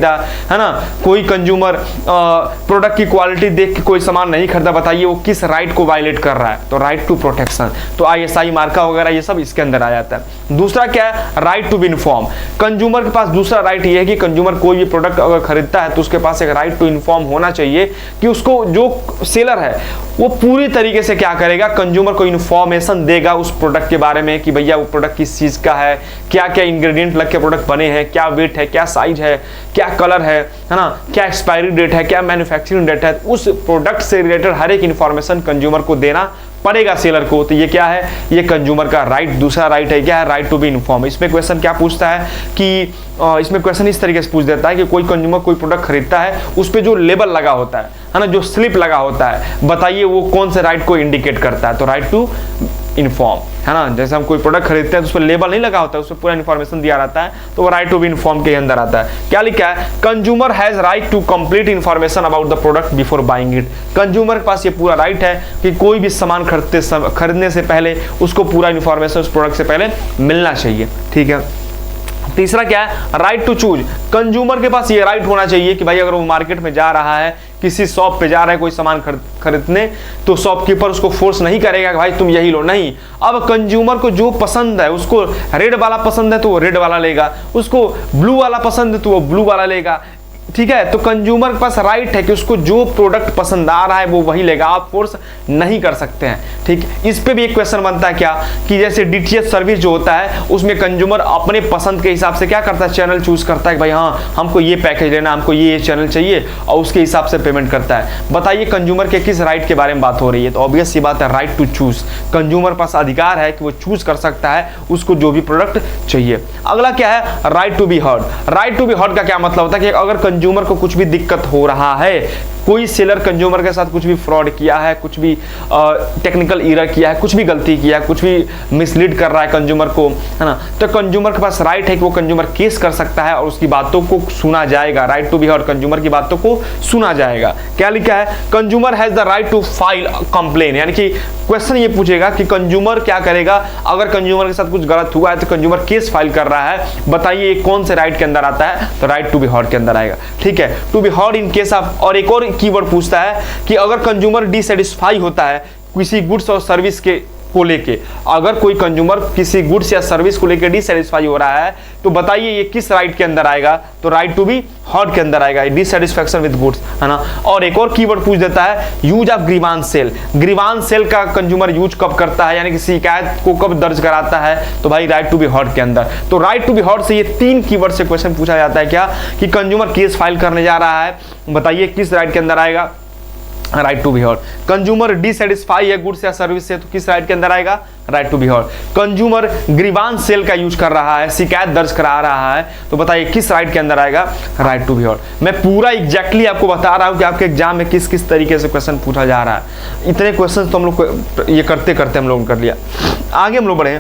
है ना, कोई कंज्यूमर प्रोडक्ट की क्वालिटी देख के कोई सामान नहीं खरीदा, बताइए वो किस राइट को वायलेट कर रहा है। तो राइट टू प्रोटेक्शन, तो ISI मार्का वगैरह ये सब इसके अंदर आ जाता है। दूसरा क्या है, right to be inform, consumer के पास दूसरा राइट ये है कि कंज्यूमर कोई भी प्रोडक्ट अगर खरीदता है तो उसके पास एक राइट टू इन्फॉर्म होना चाहिए कि उसको जो सेलर है वो पूरी तरीके से क्या करेगा, कंज्यूमर को इन्फॉर्मेशन देगा उस प्रोडक्ट के बारे में कि भैया वो प्रोडक्ट किस चीज का है, क्या क्या इंग्रेडिएंट लग के प्रोडक्ट बने हैं, क्या वेट है, क्या साइज है, क्या कलर है ना, क्या एक्सपायरी डेट है, क्या मैन्युफैक्चरिंग डेट है। उस प्रोडक्ट से रिलेटेड हर एक इंफॉर्मेशन कंज्यूमर को देना पड़ेगा सेलर को। तो ये क्या है, ये कंज्यूमर का राइट, दूसरा राइट है क्या है, राइट टू बी इन्फॉर्म। इसमें क्वेश्चन क्या पूछता है कि इसमें क्वेश्चन इस तरीके से पूछ देता है कि कोई कंज्यूमर कोई प्रोडक्ट खरीदता है, उस पे जो लेबल लगा होता है ना, जो स्लिप लगा होता है, बताइए वो कौन से राइट को इंडिकेट करता है। तो राइट टू इन्फॉर्म, है ना। जैसे हम कोई प्रोडक्ट खरीदते हैं तो उस पर लेबल नहीं लगा होता है, उस पर पूरा इन्फॉर्मेशन दिया रहता है, तो वो राइट टू बी इन्फॉर्म के अंदर आता है। क्या लिखा है, consumer has right to complete information about the product before buying it. Consumer के पास ये पूरा राइट है कि कोई भी सामान खरीदने से पहले उसको पूरा इन्फॉर्मेशन उस प्रोडक्ट से पहले मिलना चाहिए, ठीक है। तीसरा क्या है, राइट टू चूज। कंज्यूमर के पास ये राइट होना चाहिए कि भाई अगर वो मार्केट में जा रहा है, किसी शॉप पे जा रहा है कोई सामान खरीदने, तो शॉपकीपर उसको फोर्स नहीं करेगा कि भाई तुम यही लो, नहीं। अब कंज्यूमर को जो पसंद है, उसको रेड वाला पसंद है तो वो रेड वाला लेगा, उसको ब्लू वाला पसंद है तो वो ब्लू वाला लेगा, ठीक है। तो कंज्यूमर के पास राइट है कि उसको जो प्रोडक्ट पसंद आ रहा है वो वही लेगा, आप फोर्स नहीं कर सकते हैं, ठीक। इस पे भी एक क्वेश्चन बनता है क्या, कि जैसे डीटीएच सर्विस जो होता है उसमें कंज्यूमर अपने पसंद के हिसाब से क्या करता है, चैनल चूज करता है कि भाई हाँ हमको ये पैकेज लेना, हमको ये चैनल चाहिए, और उसके हिसाब से पेमेंट करता है। बताइए कंज्यूमर के किस राइट के बारे में बात हो रही है, तो ऑब्वियस सी बात है राइट टू चूज। कंज्यूमर पास अधिकार है कि वो चूज कर सकता है उसको जो भी प्रोडक्ट चाहिए। अगला क्या है, right to be heard. Right to be heard का क्या मतलब होता है कि अगर कंज्यूमर को कुछ भी दिक्कत हो रहा है, कोई सेलर कंज्यूमर के साथ कुछ भी फ्रॉड किया है, कुछ भी टेक्निकल एरर किया है, कुछ भी गलती किया है, कुछ भी मिसलीड कर रहा है कंज्यूमर को, है ना, तो कंज्यूमर के पास राइट है कि वो कंज्यूमर केस कर सकता है और उसकी बातों को सुना जाएगा। Right to be heard, consumer की बातों को सुना जाएगा। क्या लिखा है, consumer has the right to file complain, यानी कि क्वेश्चन ये पूछेगा कि कंज्यूमर क्या करेगा अगर कंज्यूमर के साथ कुछ गलत हुआ है तो कंज्यूमर केस फाइल कर रहा है, बताइए कौन से राइट के अंदर आता है, तो राइट टू बी हर्ड के अंदर आएगा, ठीक है। To be heard in case of, और एक और कीवर्ड पूछता है कि अगर कंज्यूमर डिसैटिस्फाई होता है किसी गुड्स और सर्विस के को लेके, अगर कोई कंज्यूमर किसी गुड्स या सर्विस को लेके डिसैटिस्फाई हो रहा है तो बताइए ये किस राइट के अंदर आएगा, तो राइट टू बी हर्ड के अंदर आएगा, डिसैटिस्फैक्शन विद गुड्स, है ना। और एक और कीवर्ड पूछ देता है, use of grievance cell. Grievance cell का कंज्यूमर यूज कब करता है, यानी कि शिकायत को कब दर्ज कराता है, तो भाई राइट टू बी हर्ड के अंदर। तो राइट टू बी हर्ड से ये 3 कीवर्ड से क्वेश्चन पूछा जाता है क्या, कि कंज्यूमर केस फाइल करने जा रहा है, बताइए किस राइट के अंदर आएगा, right to be heard. Consumer dissatisfy है गुड्स या सर्विस से, तो किस राइट के अंदर आएगा, right to be heard. Consumer grievance cell का यूज कर रहा है, शिकायत दर्ज करा रहा है, तो बताइए किस राइट के अंदर आएगा, राइट टू बी हर्ड। मैं पूरा एग्जैक्टली आपको बता रहा हूं कि आपके एग्जाम में किस किस तरीके से क्वेश्चन पूछा जा रहा है। इतने क्वेश्चन तो हम लोग ये करते करते हम लोग कर लिया। आगे हम लोग बढ़े,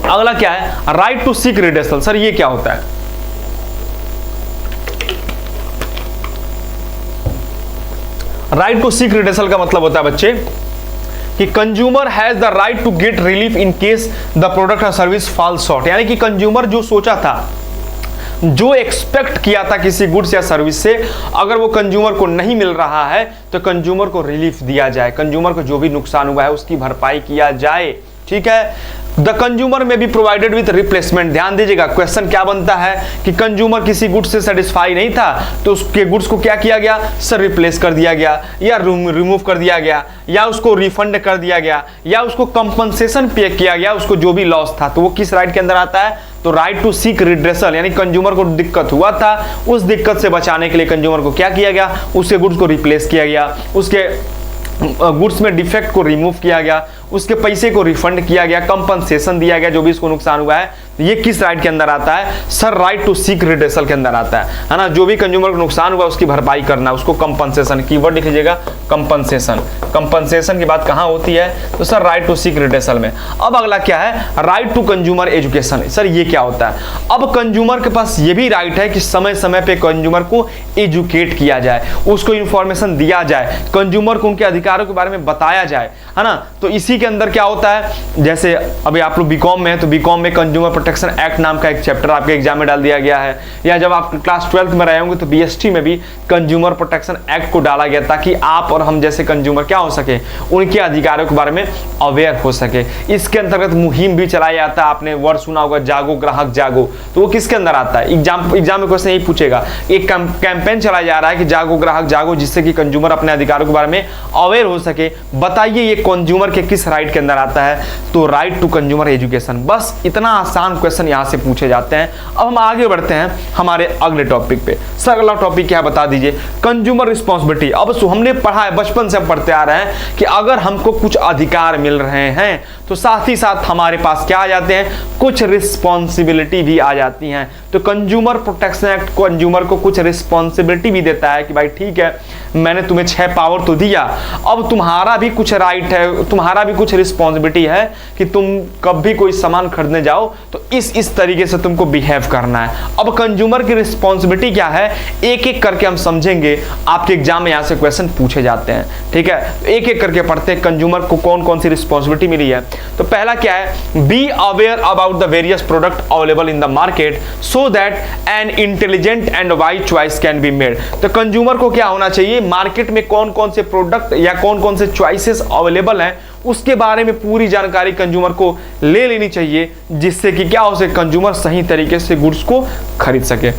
अगला क्या है, right to seek redressal. Sir ये क्या होता है, राइट टू सीक रिडेसल का मतलब होता है बच्चे कि consumer has the right to get relief in case the product और सर्विस फॉल शॉर्ट, यानी कि कंज्यूमर जो सोचा था, जो एक्सपेक्ट किया था किसी गुड्स या सर्विस से, अगर वो कंज्यूमर को नहीं मिल रहा है तो कंज्यूमर को रिलीफ दिया जाए, कंज्यूमर को जो भी नुकसान हुआ है उसकी भरपाई किया जाए, ठीक है। द कंज्यूमर में बी प्रोवाइडेड विथ रिप्लेसमेंट। ध्यान दीजिएगा क्वेश्चन क्या बनता है कि कंज्यूमर किसी गुड्स से सेटिस्फाई नहीं था तो उसके गुड्स को क्या किया गया, सर रिप्लेस कर दिया गया, या रिमूव कर दिया गया, या उसको रिफंड कर दिया गया, या उसको कंपनसेशन पे किया गया, उसको जो भी लॉस था, तो वो किस राइट के अंदर आता है, तो राइट टू सीक रिड्रेसल, यानी कंज्यूमर को दिक्कत हुआ था, उस दिक्कत से बचाने के लिए कंज्यूमर को क्या किया गया, उसके गुड्स को रिप्लेस किया गया, उसके गुड्स में डिफेक्ट को रिमूव किया गया, उसके पैसे को रिफंड किया गया, कंपनसेशन दिया गया जो भी इसको नुकसान हुआ है, ये किस राइट के अंदर आता है, sir right to seek redressal के अंदर आता है ना। जो भी कंज्यूमर को नुकसान हुआ उसकी भरपाई करना, उसको कंपनसेशन, कीवर्ड लिख लीजिएगा कंपनसेशन। कंपनसेशन की बात कहां होती है, तो sir right to seek redressal में। अब अगला क्या है, right to consumer education. Sir ये क्या होता है, अब कंज्यूमर के पास ये भी राइट है कि समय समय पे कंज्यूमर को एजुकेट किया जाए, उसको इंफॉर्मेशन दिया जाए, कंज्यूमर को उनके अधिकारों के बारे में बताया जाए, है ना। तो इसी के अंदर क्या होता है, जैसे अभी आप लोग बीकॉम में है तो बीकॉम में कंज्यूमर प्रोटेक्शन एक्ट नाम का एक चैप्टर आपके एग्जाम में डाल दिया गया है, या जब आप क्लास 12th में रहे होंगे तो बीएसटी में भी कंज्यूमर प्रोटेक्शन एक्ट को डाला गया ताकि आप और हम जैसे कंज्यूमर क्या हो सके, उनके अधिकारों के बारे में अवेयर हो सके। इसके अंतर्गत मुहिम भी चलाया जाता है, आपने वर्ड सुना होगा जागो ग्राहक जागो, तो वो किसके अंदर आता है, एग्जाम में क्वेश्चन यही पूछेगा। एक कैंपेन चलाया जा रहा है कि जागो ग्राहक जागो, जिससे कि कंज्यूमर अपने अधिकारों के बारे में अवेयर हो सके। बताइए ये कंज्यूमर के किस राइट के अंदर आता है, तो राइट टू कंज्यूमर एजुकेशन। बस इतना आसान क्वेश्चन यहाँ से पूछे जाते हैं। अब हम आगे बढ़ते हैं हमारे अगले टॉपिक पे। सर अगला टॉपिक क्या बता दीजिए? Consumer responsibility. अब हमने पढ़ा है, बचपन से हम पढ़ते आ रहे हैं कि अगर हमको कुछ अधिकार मिल रहे हैं तो साथ ही साथ हमारे पास क्या आ जाते हैं, कुछ रिस्पॉन्सिबिलिटी भी आ जाती हैं। तो कंज्यूमर प्रोटेक्शन एक्ट कंज्यूमर को कुछ रिस्पॉन्सिबिलिटी भी देता है कि भाई ठीक है, मैंने तुम्हें 6 पावर तो दिया, अब तुम्हारा भी कुछ राइट है, तुम्हारा भी कुछ रिस्पॉन्सिबिलिटी है कि तुम कभी कोई सामान खरीदने जाओ तो इस तरीके से तुमको बिहेव करना है। अब कंज्यूमर की रिस्पॉन्सिबिलिटी क्या है, एक एक करके हम समझेंगे। आपके एग्जाम में यहाँ से क्वेश्चन पूछे जाते हैं, ठीक है? एक एक करके पढ़ते हैं कंज्यूमर को कौन कौन सी रिस्पॉन्सिबिलिटी मिली है। तो पहला क्या है, be aware about the various product available in the market so that an intelligent and wise choice can be made. तो कंज्यूमर को क्या होना चाहिए, मार्केट में कौन कौन से प्रोडक्ट या कौन कौन से चॉइसेस अवेलेबल हैं उसके बारे में पूरी जानकारी कंज्यूमर को ले लेनी चाहिए, जिससे कि क्या हो सके, कंज्यूमर सही तरीके से गुड्स को खरीद सके।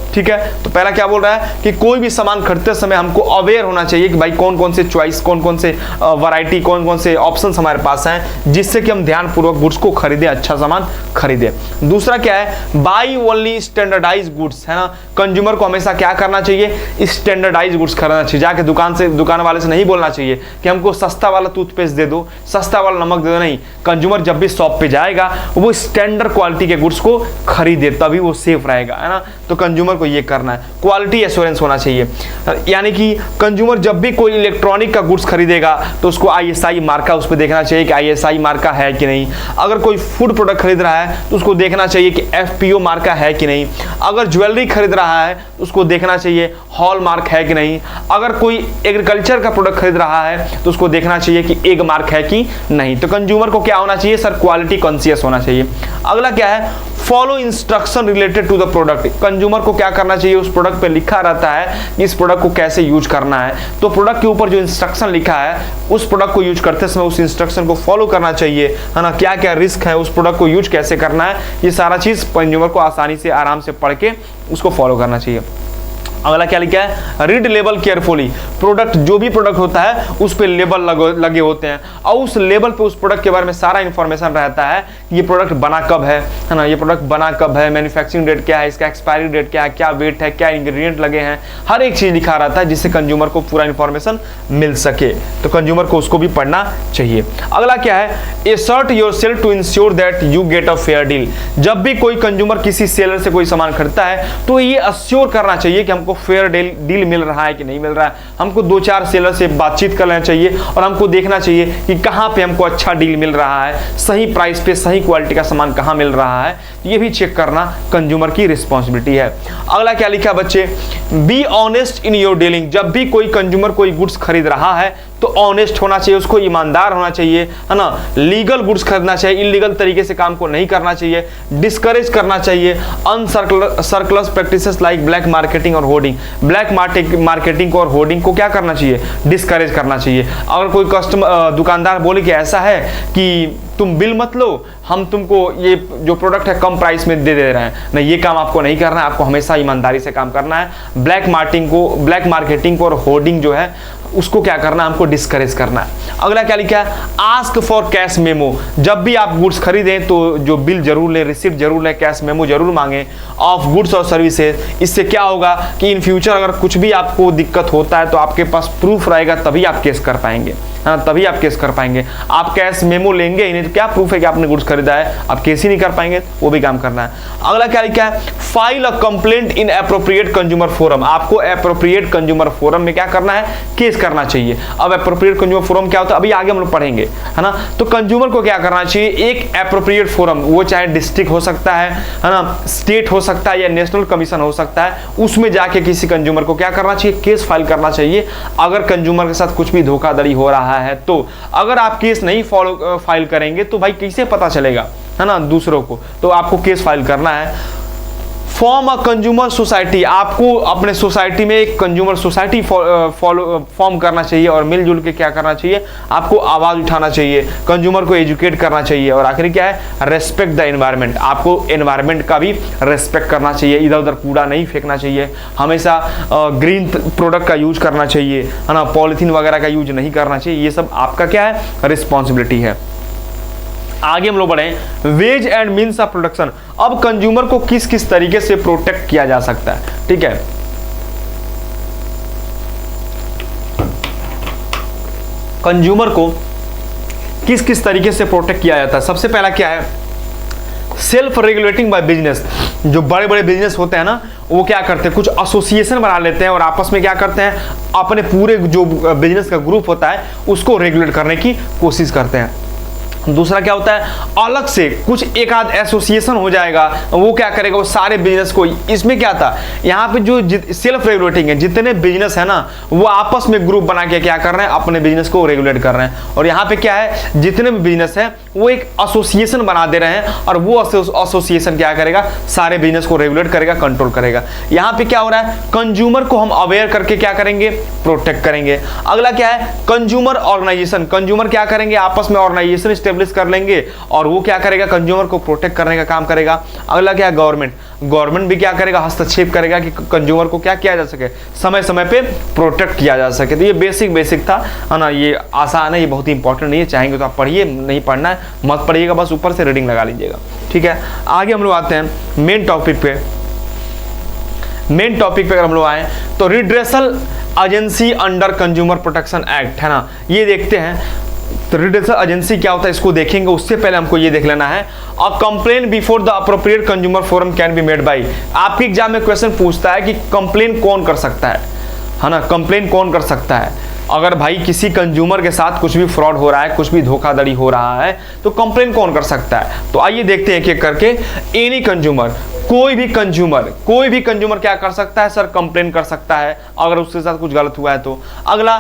ठीक है, तो पहला क्या बोल रहा है कि कोई भी सामान खरीदते समय हमको अवेयर होना चाहिए कि भाई कौन कौन से चॉइस, कौन कौन से वैरायटी, कौन कौन से ऑप्शंस हमारे पास हैं, जिससे कि हम ध्यानपूर्वक गुड्स को खरीदें, अच्छा सामान खरीदें। दूसरा क्या है, बाई ओनली स्टैंडर्डाइज गुड्स, है ना? कंज्यूमर को हमेशा क्या करना चाहिए, स्टैंडर्डाइज गुड्स खरीदना चाहिए। जाके दुकान वाले से नहीं बोलना चाहिए कि हमको सस्ता वाला टूथपेस्ट दे दो, सस्ता वाला नमक दे दो। नहीं, कंज्यूमर जब भी शॉप पे जाएगा वो स्टैंडर्ड क्वालिटी के गुड्स को खरीदे, तभी वो सेफ रहेगा, है ना? तो कंज्यूमर को ये करना है, क्वालिटी एश्योरेंस होना चाहिए। यानी कि कंज्यूमर जब भी कोई इलेक्ट्रॉनिक का गुड्स खरीदेगा तो उसको ISI मार्का उस पर देखना चाहिए कि ISI मार्का है कि नहीं। अगर कोई फूड प्रोडक्ट खरीद रहा है तो उसको देखना चाहिए कि FPO मार्का है कि नहीं। अगर ज्वेलरी खरीद रहा है तो उसको देखना चाहिए हॉल मार्क है कि नहीं। अगर कोई एग्रीकल्चर का प्रोडक्ट खरीद रहा है तो उसको देखना चाहिए कि एग मार्क है कि नहीं। तो कंज्यूमर को क्या होना चाहिए सर, क्वालिटी कॉन्शियस होना चाहिए। अगला क्या है, follow instruction related to the product. Consumer को क्या करना चाहिए, उस प्रोडक्ट पे लिखा रहता है कि इस प्रोडक्ट को कैसे यूज करना है, तो प्रोडक्ट के ऊपर जो इंस्ट्रक्शन लिखा है उस प्रोडक्ट को यूज करते समय उस इंस्ट्रक्शन को फॉलो करना चाहिए, है ना? क्या क्या रिस्क है, उस प्रोडक्ट को यूज कैसे करना है, ये सारा चीज कंज्यूमर को आसानी से आराम से पढ़ के उसको फॉलो करना चाहिए। अगला क्या लिखा है, रीड लेबल केयरफुली। प्रोडक्ट, जो भी प्रोडक्ट होता है उस पे लेबल लगे होते हैं और उस लेबल पे उस प्रोडक्ट के बारे में सारा इंफॉर्मेशन रहता है कि ये प्रोडक्ट बना कब है ना? ये प्रोडक्ट बना कब है, मैन्युफैक्चरिंग डेट क्या है, इसका एक्सपायरी डेट क्या है, क्या वेट है, क्या इंग्रेडिएंट लगे हैं, हर एक चीज लिखा रहता है जिससे कंज्यूमर को पूरा इंफॉर्मेशन मिल सके। तो कंज्यूमर को उसको भी पढ़ना चाहिए। अगला क्या है, assert yourself to ensure that you get a fair deal. जब भी कोई कंज्यूमर किसी सेलर से कोई सामान खरीदता है तो ये अश्योर करना चाहिए कि हमको फेयर डील मिल रहा है कि नहीं मिल रहा है। हमको 2-4 सेलर से बातचीत कर लेना चाहिए और हमको देखना चाहिए कि कहां पे हमको अच्छा डील मिल रहा है, सही प्राइस पे सही क्वालिटी का सामान कहां मिल रहा है, ये भी चेक करना कंज्यूमर की रिस्पॉन्सिबिलिटी है। अगला क्या लिखा बच्चे, be honest in your dealing. जब भी कोई कंज्यूमर कोई गुड्स खरीद रहा है तो ऑनेस्ट होना चाहिए, उसको ईमानदार होना चाहिए, है ना? लीगल गुड्स खरीदना चाहिए, इलीगल तरीके से काम को नहीं करना चाहिए, डिस्करेज करना चाहिए अनसर्कुलस प्रैक्टिसेस लाइक ब्लैक मार्केटिंग और होर्डिंग। ब्लैक मार्केटिंग को और होर्डिंग को क्या करना चाहिए, डिस्करेज करना चाहिए। अगर कोई दुकानदार बोले कि ऐसा है कि तुम बिल मत लो, हम तुमको ये जो प्रोडक्ट है कम प्राइस में दे रहे हैं, नहीं, ये काम आपको नहीं करना है, आपको हमेशा ईमानदारी से काम करना है। ब्लैक मार्केटिंग को और होर्डिंग जो है उसको क्या करना है, हमको डिस्करेज करना है। अगला क्या लिखा है, आस्क फॉर कैश मेमो। जब भी आप गुड्स खरीदें तो जो बिल जरूर लें, रिसिप्ट जरूर लें, कैश मेमो जरूर मांगें ऑफ गुड्स और सर्विसेज। इससे क्या होगा कि इन फ्यूचर अगर कुछ भी आपको दिक्कत होता है तो आपके पास प्रूफ रहेगा, तभी आप केस कर पाएंगे, हाँ, तभी आप केस कर पाएंगे। आप कैश मेमो लेंगे ही नहीं तो क्या प्रूफ है कि आपने गुड्स खरीदा है, आप केस ही नहीं कर पाएंगे, वो भी काम करना है। अगला क्या लिखा है, file a complaint in appropriate consumer forum. आपको एप्रोप्रिएट कंज्यूमर फोरम में क्या करना है, केस करना चाहिए। अब एप्रोप्रिएट कंज्यूमर फोरम क्या होता है अभी आगे हम लोग पढ़ेंगे, है ना? तो कंज्यूमर को क्या करना चाहिए, एक एप्रोप्रिएट फोरम, वो चाहे डिस्ट्रिक्ट हो सकता है ना, स्टेट हो सकता है या नेशनल कमीशन हो सकता है, उसमें जाके किसी कंज्यूमर को क्या करना चाहिए, केस फाइल करना चाहिए। अगर कंज्यूमर के साथ कुछ भी धोखाधड़ी हो रहा है तो अगर आप केस नहीं फाइल करेंगे तो भाई कैसे पता चलेगा, है ना, दूसरों को? तो आपको केस फाइल करना है। फॉर्म अ कंज्यूमर सोसाइटी, आपको अपने सोसाइटी में एक कंज्यूमर सोसाइटी फॉर्म करना चाहिए और मिलजुल के क्या करना चाहिए, आपको आवाज उठाना चाहिए, कंज्यूमर को एजुकेट करना चाहिए। और आखिर क्या है, रेस्पेक्ट द एनवायरनमेंट, आपको एनवायरनमेंट का भी रेस्पेक्ट करना चाहिए, इधर उधर कूड़ा नहीं फेंकना चाहिए, हमेशा ग्रीन प्रोडक्ट का यूज करना चाहिए, है ना, पॉलिथीन वगैरह का यूज नहीं करना चाहिए। ये सब आपका क्या है, रिस्पॉन्सिबिलिटी है। आगे हम लोग बढ़े, ways and means of production. अब कंज्यूमर को किस किस तरीके से प्रोटेक्ट किया जा सकता है, ठीक है। कंज्यूमर को किस किस तरीके से प्रोटेक्ट किया जाता है। सबसे पहला क्या है, सेल्फ रेगुलेटिंग बाय बिजनेस। जो बड़े बड़े बिजनेस होते हैं ना, वो क्या करते हैं, कुछ एसोसिएशन बना लेते हैं और आपस में क्या करते हैं, अपने पूरे जो बिजनेस का ग्रुप होता है उसको रेगुलेट करने की कोशिश करते हैं। दूसरा क्या होता है, अलग से कुछ एक आध एसोसिएशन हो जाएगा, वो क्या करेगा, वो सारे बिजनेस को, इसमें क्या था, यहाँ पे जो सेल्फ रेगुलेटिंग है, जितने बिजनेस है ना वो आपस में ग्रुप बना के क्या कर रहे हैं, अपने बिजनेस को रेगुलेट कर रहे हैं। और यहाँ पे क्या है, जितने भी बिजनेस है वो एक एसोसिएशन बना दे रहे हैं और वो एसोसिएशन क्या करेगा, सारे बिजनेस को रेगुलेट करेगा, कंट्रोल करेगा। यहाँ पे क्या हो रहा है, कंज्यूमर को हम अवेयर करके क्या करेंगे, प्रोटेक्ट करेंगे। अगला क्या है, कंज्यूमर ऑर्गेनाइजेशन, कंज्यूमर क्या करेंगे, आपस में ऑर्गेनाइजेशन कर लेंगे और वो क्या करेगा, कंज्यूमर को प्रोटेक्ट करने का काम करेगा। अगला क्या है, गवर्नमेंट, गवर्नमेंट भी क्या करेगा, हस्तक्षेप करेगा कि कंज्यूमर को क्या किया जा सके, समय समय पे प्रोटेक्ट किया जा सके। तो ये बेसिक था, है ना, ये आसान है, ये बहुत ही इंपॉर्टेंट नहीं है, चाहेंगे तो आप पढ़िए, नहीं पढ़ना है मत पढ़िएगा, बस ऊपर से रीडिंग लगा लीजिएगा, ठीक है। आगे हम लोग आते हैं मेन टॉपिक पे। मेन टॉपिक पे अगर हम लोग आए तो redressal agency under consumer protection act, है ना, ये देखते हैं। तो रिड्रेसल एजेंसी क्या होता है इसको देखेंगे, उससे पहले हमको ये देख लेना है, a complain before the appropriate consumer forum can be made by. आपके एग्जाम में क्वेश्चन पूछता है कि कंप्लेन कौन कर सकता है ना, कंप्लेन कौन कर सकता है। अगर भाई किसी कंज्यूमर के साथ कुछ भी फ्रॉड हो रहा है, कुछ भी धोखाधड़ी हो रहा है, तो कंप्लेन कौन कर सकता है। तो आइए देखते हैं एक एक करके। एनी कंज्यूमर, कोई भी कंज्यूमर क्या कर सकता है, सर कंप्लेन कर सकता है अगर उसके साथ कुछ गलत हुआ है तो। अगला,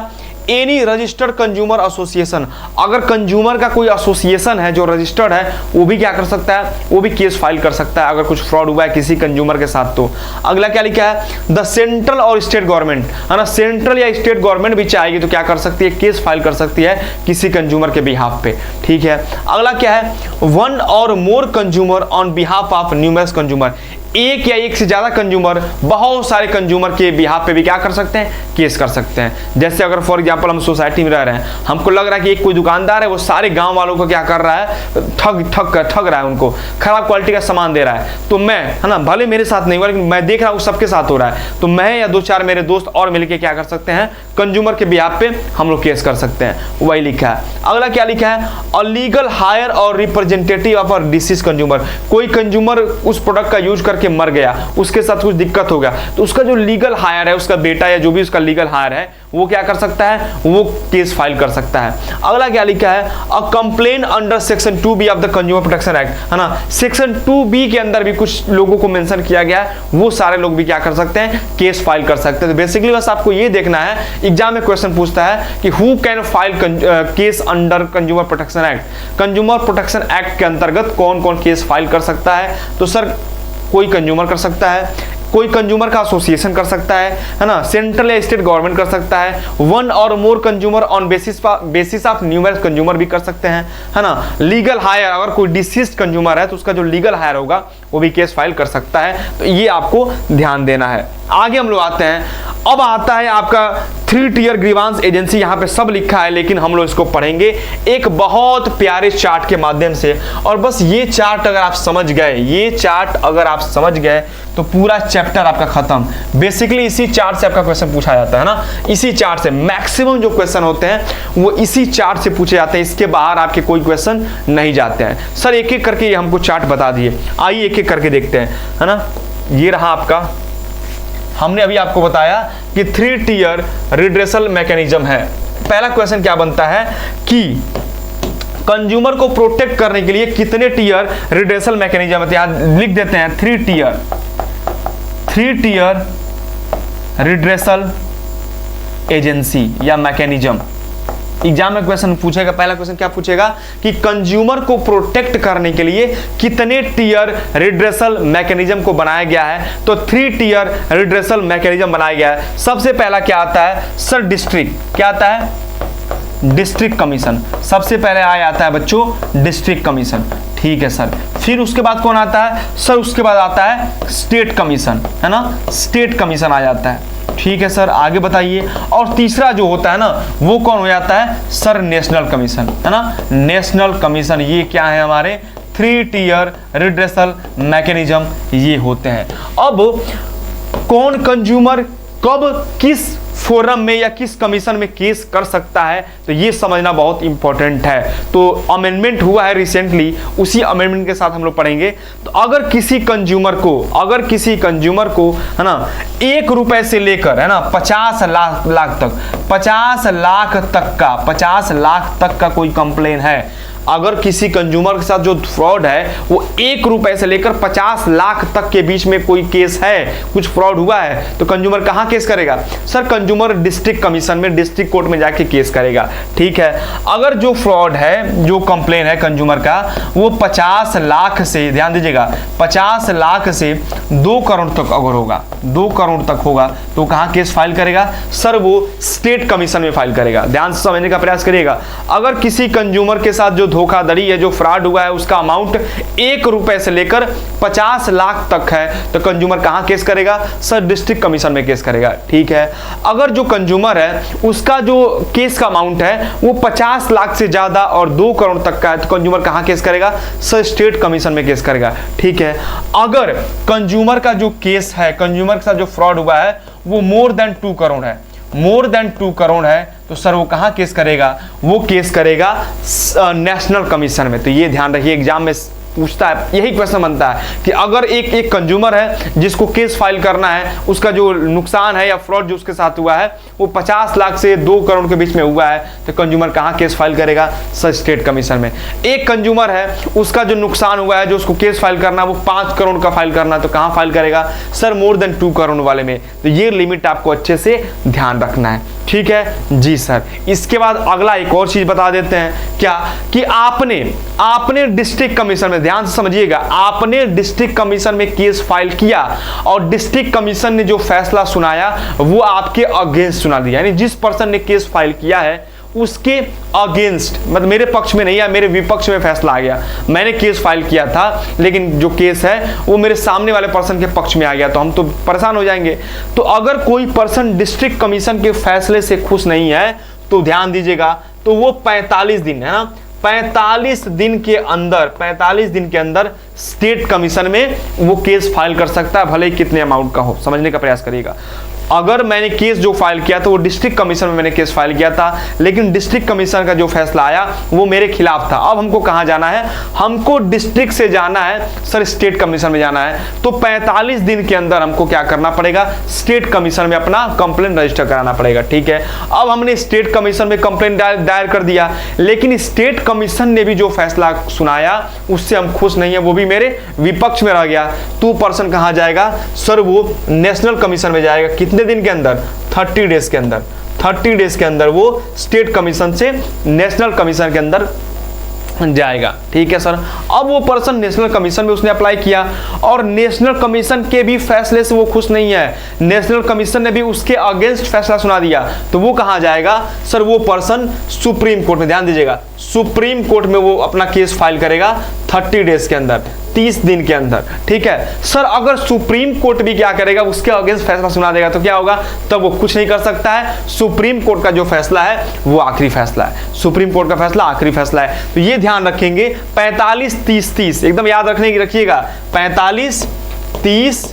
एनी रजिस्टर्ड कंज्यूमर एसोसिएशन, अगर कंज्यूमर का कोई एसोसिएशन है जो रजिस्टर्ड है, वो भी क्या कर सकता है, वो भी केस फाइल कर सकता है अगर कुछ फ्रॉड हुआ है किसी कंज्यूमर के साथ तो। अगला क्या लिखा है, द सेंट्रल और स्टेट गवर्नमेंट, है ना, सेंट्रल या स्टेट गवर्नमेंट भी चाहेगी तो क्या कर सकती है, केस फाइल कर सकती है किसी कंज्यूमर के बिहाफ पे, ठीक है। अगला क्या है, one or more consumer on behalf of numerous consumer, एक या एक से ज्यादा कंज्यूमर बहुत सारे कंज्यूमर के बिहाफ पे भी क्या कर सकते हैं, केस कर सकते हैं। जैसे अगर फॉर एग्जांपल हम सोसाइटी में रह रहे हैं, हमको लग रहा है कि एक कोई दुकानदार है, वो सारे गांव वालों को क्या कर रहा है, ठग रहा है, उनको खराब क्वालिटी का सामान दे रहा है। तो मैं, है ना, भले मेरे साथ नहीं हुआ लेकिन मैं देख रहा हूँ सबके साथ हो रहा है, तो मैं या दो चार मेरे दोस्त और मिलकर क्या कर सकते हैं, कंज्यूमर के बिहाफ पे हम लोग केस कर सकते हैं, वही लिखा है। अगला क्या लिखा है, अलीगल हायर और representative of a disease consumer, कोई कंज्यूमर उस प्रोडक्ट का यूज करके मर गया, उसके साथ कुछ दिक्कत हो गया, तो उसका जो लीगल हायर है, उसका बेटा या जो भी उसका लीगल हायर है, वो क्या कर सकता है, वो केस फाइल कर सकता है। अगला क्या लिखा है, a complain under section 2B of the consumer protection act, है ना, सेक्शन 2B के अंदर भी कुछ लोगों को मेंशन किया गया है, वो सारे लोग भी क्या कर सकते हैं, केस फाइल कर सकते हैं। तो बेसिकली बस आपको ये देखना है, एग्जाम में क्वेश्चन पूछता है कि who can file case under consumer protection act, consumer protection act के अंतर्गत कौन कौन केस फाइल कर सकता है। तो सर कोई कंज्यूमर कर सकता है, कोई कंज्यूमर का एसोसिएशन कर सकता है ना, सेंट्रल या स्टेट गवर्नमेंट कर सकता है, one or more consumer on basis of numerous consumer भी कर सकते हैं, है ना। लीगल हायर, अगर कोई डिसीज्ड कंज्यूमर है तो उसका जो लीगल हायर होगा वो भी केस फाइल कर सकता है। तो ये आपको ध्यान देना है। आगे हम लोग आते हैं, अब आता है आपका 3 टियर ग्रीवांस एजेंसी। यहाँ पे सब लिखा है लेकिन हम लोग इसको पढ़ेंगे एक बहुत प्यारे चार्ट के माध्यम से। और बस ये चार्ट अगर आप समझ गए, ये चार्ट अगर आप समझ गए तो पूरा चैप्टर आपका खत्म। बेसिकली इसी चार्ट से आपका क्वेश्चन पूछा जाता है ना, इसी चार्ट से मैक्सिमम जो क्वेश्चन होते हैं वो इसी चार्ट से पूछे जाते हैं, इसके बाहर आपके कोई क्वेश्चन नहीं जाते हैं। सर एक एक करके ये हमको चार्ट बता दिए, आइए एक एक करके देखते हैं, है ना। ये रहा आपका, हमने अभी आपको बताया कि 3 टियर रिड्रेसल मैकेनिज्म है। पहला क्वेश्चन क्या बनता है कि कंज्यूमर को प्रोटेक्ट करने के लिए कितने टियर रिड्रेसल मैकेनिज्म है। यहां लिख देते हैं 3 टियर रिड्रेसल एजेंसी या मैकेनिज्म, एग्जाम में क्वेश्चन पूछेगा, पहला क्वेश्चन क्या पूछेगा कि कंज्यूमर को प्रोटेक्ट करने के लिए कितने टियर रिड्रेसल मैकेनिज्म को बनाया गया है? तो 3 टियर रिड्रेसल मैकेनिज्म बनाया गया है। सबसे पहला क्या आता है सर? डिस्ट्रिक्ट। क्या आता है? District commission. सबसे पहले आता है बच्चों डिस्ट्रिक्ट कमीशन, ठीक है सर। फिर उसके बाद कौन आता है सर? उसके बाद आता है स्टेट कमीशन, है ना, स्टेट कमीशन आ जाता है, ठीक है सर। आगे बताइए। और तीसरा जो होता है ना वो कौन हो जाता है सर? नेशनल कमीशन, है ना, नेशनल कमीशन। ये क्या है हमारे 3 टियर रिड्रेसल मैकेनिज्म ये होते हैं। अब कौन कंज्यूमर कब किस फोरम में या किस कमीशन में केस कर सकता है, तो ये समझना बहुत इंपॉर्टेंट है। तो अमेंडमेंट हुआ है रिसेंटली, उसी अमेंडमेंट के साथ हम लोग पढ़ेंगे। तो अगर किसी कंज्यूमर को है ना 1 रुपए से लेकर, है ना, 50 लाख तक, 50 लाख तक का कोई कंप्लेन है, अगर किसी कंज्यूमर के साथ जो फ्रॉड है वो 1 रुपए से लेकर 50 लाख तक के बीच में कोई केस है, कुछ फ्रॉड हुआ है, तो कंज्यूमर कहाँ केस करेगा सर? कंज्यूमर डिस्ट्रिक्ट कमीशन में, डिस्ट्रिक्ट कोर्ट में जाके केस करेगा, ठीक है। अगर जो फ्रॉड है, जो कंप्लेन है कंज्यूमर का, वो 50 लाख से, ध्यान दीजिएगा, 50 लाख से 2 करोड़ तक अगर होगा, 2 करोड़ तक होगा, तो कहाँ केस फाइल करेगा सर? वो स्टेट कमीशन में फाइल करेगा। ध्यान से समझने का प्रयास करिएगा। अगर किसी कंज्यूमर के साथ जो धोखाधड़ी है, जो फ्रॉड हुआ है, उसका अमाउंट 1 रुपए से लेकर 50 लाख तक है, तो कंज्यूमर कहां केस करेगा सर? डिस्ट्रिक्ट कमीशन में केस करेगा, ठीक है। अगर जो कंज्यूमर है उसका जो केस का अमाउंट है वो 50 लाख से ज्यादा और 2 करोड़ तक का है, तो कंज्यूमर कहां केस करेगा सर? स्टेट कमीशन में केस करेगा, ठीक है। अगर कंज्यूमर का जो केस है, कंज्यूमर के साथ जो फ्रॉड हुआ है वो मोर देन 2 करोड़ है, मोर देन 2 करोड़ है, तो सर वो कहां केस करेगा? वो केस करेगा नेशनल कमीशन में। तो ये ध्यान रखिए, एग्जाम में पूछता है, यही क्वेश्चन बनता है कि अगर एक कंज्यूमर है जिसको केस फाइल करना है, उसका जो नुकसान है या फ्रॉड जो उसके साथ हुआ है वो 50 लाख से 2 करोड़ के बीच में हुआ है, तो कंज्यूमर कहां केस फाइल करेगा सर? स्टेट कमीशन में। एक कंज्यूमर है, उसका जो नुकसान हुआ है, जो उसको केस फाइल करना है वो 5 करोड़ का फाइल करना है, तो कहां फाइल करेगा सर? मोर देन 2 करोड़ वाले में। तो ये लिमिट आपको अच्छे से ध्यान रखना है, ठीक है जी सर। इसके बाद अगला एक और चीज बता देते हैं, क्या कि आपने डिस्ट्रिक्ट कमीशन में, ध्यान से समझिएगा, आपने डिस्ट्रिक्ट कमीशन में केस फाइल किया और डिस्ट्रिक्ट कमीशन ने जो फैसला सुनाया वो आपके अगेंस्ट सुना दिया, यानी जिस पर्सन ने केस फाइल किया है उसके अगेंस्ट, मतलब मेरे पक्ष में नहीं है, मेरे विपक्ष में फैसला आ गया। मैंने केस फाइल किया था लेकिन जो केस है वो मेरे सामने वाले पर्सन के पक्ष में आ गया, तो हम तो परेशान हो जाएंगे। तो अगर कोई पर्सन डिस्ट्रिक्ट कमीशन के फैसले से खुश नहीं है तो ध्यान दीजिएगा, तो वो 45 दिन, है ना, 45 दिन के अंदर स्टेट कमीशन में वो केस फाइल कर सकता है, भले ही कितने अमाउंट का हो। समझने का प्रयास करिएगा। अगर मैंने केस जो फाइल किया था वो डिस्ट्रिक्ट कमीशन में मैंने केस फाइल किया था, लेकिन डिस्ट्रिक्ट कमीशन का जो फैसला आया वो मेरे खिलाफ था। अब हमको कहाँ जाना है? हमको डिस्ट्रिक्ट से जाना है सर, स्टेट कमीशन में जाना है। तो 45 दिन के अंदर हमको क्या करना पड़ेगा? स्टेट कमीशन में अपना कंप्लेंट रजिस्टर कराना पड़ेगा, ठीक है। अब हमने स्टेट कमीशन में कंप्लेंट दायर कर दिया, लेकिन स्टेट कमीशन ने भी जो फैसला सुनाया उससे हम खुश नहीं है, वो भी मेरे विपक्ष में रह गया। तो पर्सन कहाँ जाएगा सर? वो नेशनल कमीशन में जाएगा। कितने दिन के अंदर? 30 डेज के अंदर। 30 डेज के अंदर वो स्टेट कमीशन से नेशनल कमीशन के अंदर जाएगा, ठीक है सर। अब वो पर्सन नेशनल कमीशन में उसने अप्लाई किया और नेशनल कमीशन के भी फैसले से वो खुश नहीं है, नेशनल कमीशन ने भी उसके अगेंस्ट फैसला सुना दिया, तो वो कहाँ जाएगा सर? वो पर्सन सुप्रीम कोर्ट में। ध्यान दीजिएगा, सुप्रीम कोर्ट में वो अपना केस फाइल करेगा 30 डेज के अंदर, 30 दिन के अंदर, ठीक है सर। अगर सुप्रीम कोर्ट भी क्या करेगा? उसके अगेंस्ट फैसला सुना देगा, तो क्या होगा? तब वो कुछ नहीं कर सकता है। सुप्रीम कोर्ट का जो फैसला है वो आखिरी फैसला है, सुप्रीम कोर्ट का फैसला आखिरी फैसला है। तो ये ध्यान रखेंगे, 45 30 30 एकदम याद रखने की रखिएगा। 45 30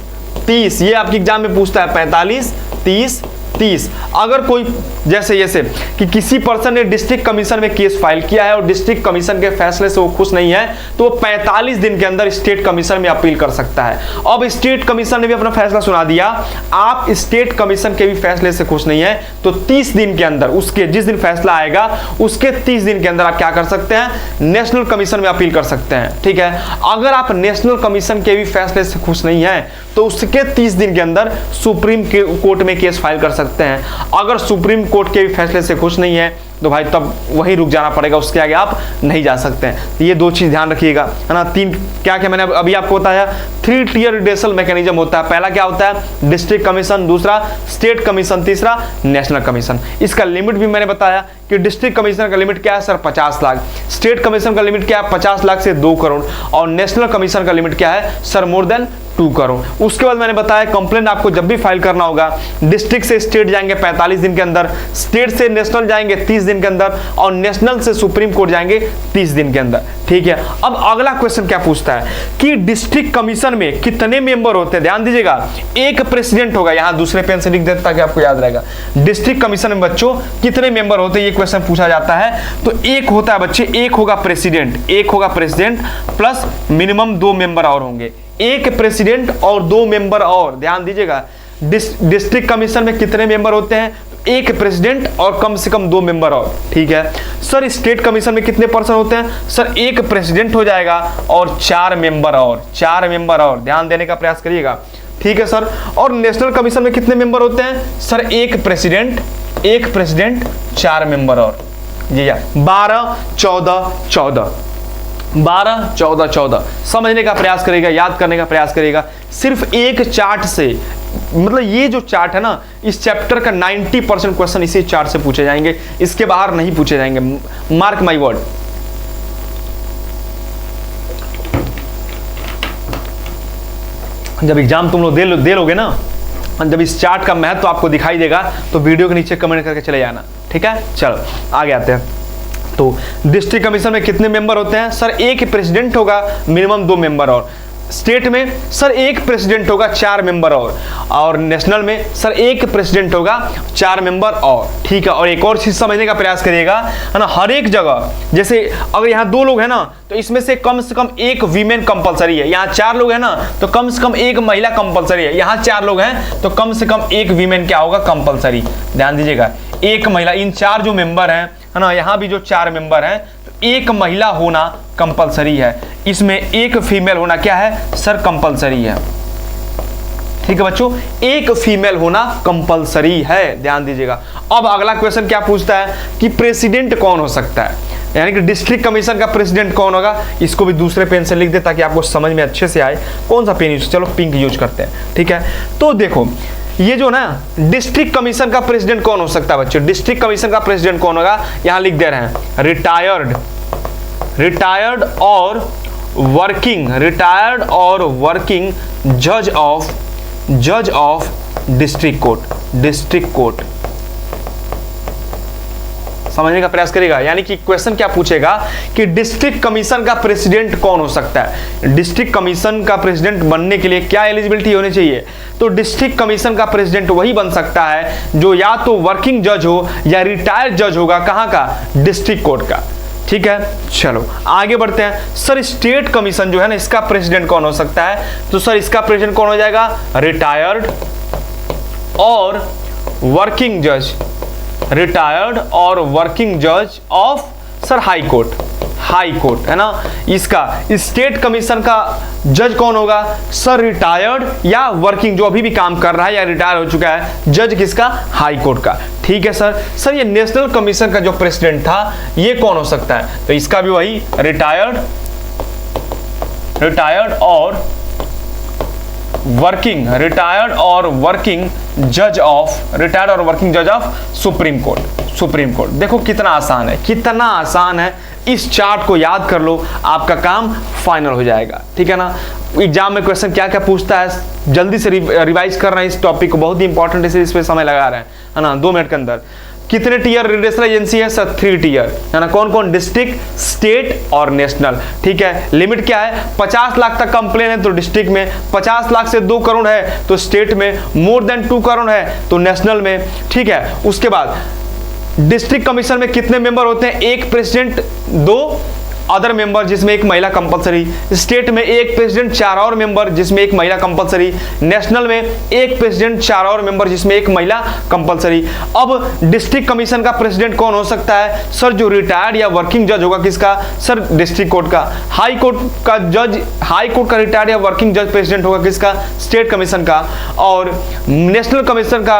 30 ये आपके एग्जाम में पूछता है, 45 30 30। अगर कोई जैसे कि किसी पर्सन ने डिस्ट्रिक्ट कमीशन में केस फाइल किया है और डिस्ट्रिक्ट कमीशन के फैसले से वो खुश नहीं है, तो वो 45 दिन के अंदर स्टेट कमीशन में अपील कर सकता है। अब स्टेट कमीशन ने भी अपना फैसला सुना दिया, आप स्टेट कमीशन के भी फैसले से खुश नहीं है, तो 30 दिन के अंदर, उसके जिस दिन फैसला आएगा उसके 30 दिन के अंदर आप क्या कर सकते हैं? नेशनल कमीशन में अपील कर सकते हैं, ठीक है। अगर आप नेशनल कमीशन के भी फैसले से खुश नहीं है तो उसके 30 दिन के अंदर सुप्रीम कोर्ट में केस फाइल कर सकते हैं। अगर सुप्रीम कोर्ट के भी फैसले से खुश नहीं है तो भाई तब वहीं रुक जाना पड़ेगा, उसके आगे आप नहीं जा सकते हैं। तो ये दो चीज़ ध्यान रखिएगा, है ना। तीन क्या क्या मैंने अभी आपको बताया, 3 टियर रिडेसल मैकेनिज्म होता है। पहला क्या होता है, डिस्ट्रिक्ट कमीशन, दूसरा स्टेट कमीशन, तीसरा नेशनल कमीशन। इसका लिमिट भी मैंने बताया कि डिस्ट्रिक्ट कमिश्नर का लिमिट क्या है सर 50 लाख, स्टेट कमीशन का लिमिट क्या है 50 लाख से 2 करोड़, और नेशनल कमीशन का लिमिट क्या है सर मोर देन 2 करोड़। उसके बाद मैंने बताया कंप्लेंट आपको जब भी फाइल करना होगा, डिस्ट्रिक्ट से स्टेट जाएंगे 45 दिन के अंदर, स्टेट से नेशनल जाएंगे 30 दिन के अंदर, और नेशनल से सुप्रीम कोर्ट जाएंगे 30 दिन के अंदर, ठीक है। अब अगला क्वेश्चन क्या पूछता है कि डिस्ट्रिक्ट कमीशन में कितने मेंबर होते हैं। ध्यान दीजिएगा, एक प्रेसिडेंट होगा, यहां दूसरे पेन से लिख देता ताकि आपको याद रहेगा। डिस्ट्रिक्ट कमीशन में बच्चों कितने मेंबर होते हैं, ये क्वेश्चन पूछा जाता है। तो एक होता है बच्चे, एक होगा प्रेसिडेंट, एक होगा प्रेसिडेंट प्लस मिनिमम 2 मेंबर और होंगे, एक प्रेसिडेंट और 2 मेंबर और। ध्यान दीजिएगा, डिस्ट्रिक्ट कमीशन में कितने मेंबर होते हैं, एक प्रेसिडेंट और कम से कम 2 मेंबर और, ठीक है। सर स्टेट कमीशन में कितने पर्सन होते हैं, सर एक प्रेसिडेंट हो जाएगा और 4 मेंबर और, 4 मेंबर और, ध्यान देने का प्रयास करिएगा, ठीक है सर। और नेशनल कमीशन में कितने मेंबर होते हैं, सर एक प्रेसिडेंट 4 मेंबर और, जी 12 14 14 12 14 14 समझने का प्रयास करेगा, याद करने का प्रयास करेगा। सिर्फ एक चार्ट से, मतलब ये जो चार्ट है ना, इस चैप्टर का 90% क्वेश्चन इसी चार्ट से पूछे जाएंगे, इसके बाहर नहीं पूछे जाएंगे, मार्क माय वर्ड। जब एग्जाम तुम लोग दे लोगे ना, जब इस चार्ट का महत्व आपको दिखाई देगा तो वीडियो के नीचे कमेंट करके चले जाना, ठीक है। चलो आगे आते हैं। तो डिस्ट्रिक्ट कमीशन में कितने मेंबर होते हैं, सर एक प्रेसिडेंट होगा, मिनिमम 2 मेंबर और। स्टेट में सर एक प्रेसिडेंट होगा, 4 मेंबर और नेशनल में सर एक प्रेसिडेंट होगा, 4 मेंबर और, ठीक है। और एक और चीज समझने का प्रयास करिएगा, है ना, हर एक जगह जैसे अगर यहाँ 2 लोग हैं ना, तो इसमें से कम एक वीमेन कंपलसरी है। यहाँ 4 लोग हैं ना, तो कम से कम एक महिला कंपलसरी है। यहाँ 4 लोग हैं तो कम से कम एक वीमेन क्या होगा, कंपलसरी। ध्यान दीजिएगा, एक महिला, इन 4 जो मेंबर हैं, है ना, यहाँ भी जो 4 मेंबर हैं, तो एक महिला होना कंपलसरी है। इसमें एक फीमेल होना क्या है सर, कंपलसरी है, ठीक है बच्चों, एक फीमेल होना कंपलसरी है। ध्यान दीजिएगा। अब अगला क्वेश्चन क्या पूछता है कि प्रेसिडेंट कौन हो सकता है, यानी कि डिस्ट्रिक्ट कमीशन का प्रेसिडेंट कौन होगा। इसको भी दूसरे पेन से लिख दे ताकि आपको समझ में अच्छे से आए। कौन सा पेन यूज, चलो पिंक यूज करते हैं, ठीक है। तो देखो ये जो ना डिस्ट्रिक्ट कमीशन का प्रेसिडेंट कौन हो सकता है बच्चों, डिस्ट्रिक्ट कमीशन का प्रेसिडेंट कौन होगा, यहां लिख दे रहे हैं रिटायर्ड और वर्किंग जज ऑफ डिस्ट्रिक्ट कोर्ट। समझने का प्रयास करेगा, यानी कि क्वेश्चन क्या पूछेगा कि डिस्ट्रिक्ट कमीशन का प्रेसिडेंट कौन हो सकता है। डिस्ट्रिक्ट कमीशन का प्रेसिडेंट बनने के लिए क्या एलिजिबिलिटी होनी चाहिए, तो डिस्ट्रिक्ट कमीशन का प्रेसिडेंट वही बन सकता है जो या तो वर्किंग जज हो या रिटायर्ड जज होगा, कहां का, डिस्ट्रिक्ट कोर्ट का, ठीक है। चलो आगे बढ़ते हैं। सर स्टेट कमीशन जो है ना, इसका प्रेसिडेंट कौन हो सकता है, तो सर इसका प्रेसिडेंट कौन हो जाएगा, रिटायर्ड और वर्किंग जज ऑफ सर हाई कोर्ट, है ना। इसका स्टेट कमीशन का जज कौन होगा, सर रिटायर्ड या वर्किंग, जो अभी भी काम कर रहा है या रिटायर हो चुका है, जज किसका, हाई कोर्ट का, ठीक है सर ये नेशनल कमीशन का जो प्रेसिडेंट था ये कौन हो सकता है, तो इसका भी वही रिटायर्ड और वर्किंग जज ऑफ सुप्रीम कोर्ट। देखो कितना आसान है, इस चार्ट को याद कर लो, आपका काम फाइनल हो जाएगा, ठीक है ना। एग्जाम में क्वेश्चन क्या क्या पूछता है, जल्दी से रिवाइज कर रहे हैं इस टॉपिक को, बहुत ही इंपॉर्टेंट है, इस पे समय लगा रहे हैं, है ना, 2 मिनट के अंदर। कितने टीयर रिडेशनल एजेंसी है सर, 3 टीयर, है ना। कौन कौन, डिस्ट्रिक्ट, स्टेट और नेशनल, ठीक है। लिमिट क्या है, 50 लाख तक कंप्लेन है तो डिस्ट्रिक्ट में, 50 लाख से 2 करोड़ है तो स्टेट में, मोर देन 2 करोड़ है तो नेशनल में, ठीक है। उसके बाद डिस्ट्रिक्ट कमीशन में कितने मेंबर होते हैं, एक प्रेसिडेंट 2 अदर मेंबर जिसमें एक महिला कंपलसरी, स्टेट में एक प्रेसिडेंट 4 और मेंबर जिसमें एक महिला कंपलसरी, नेशनल में एक प्रेसिडेंट 4 और मेंबर जिसमें एक महिला कंपलसरी। अब डिस्ट्रिक्ट कमीशन का प्रेसिडेंट कौन हो सकता है सर? जो रिटायर्ड या वर्किंग जज होगा, किसका सर? डिस्ट्रिक्ट कोर्ट का। हाई कोर्ट का जज, हाई कोर्ट का रिटायर्ड या वर्किंग जज प्रेसिडेंट होगा, किसका? स्टेट कमीशन का। और नेशनल कमीशन का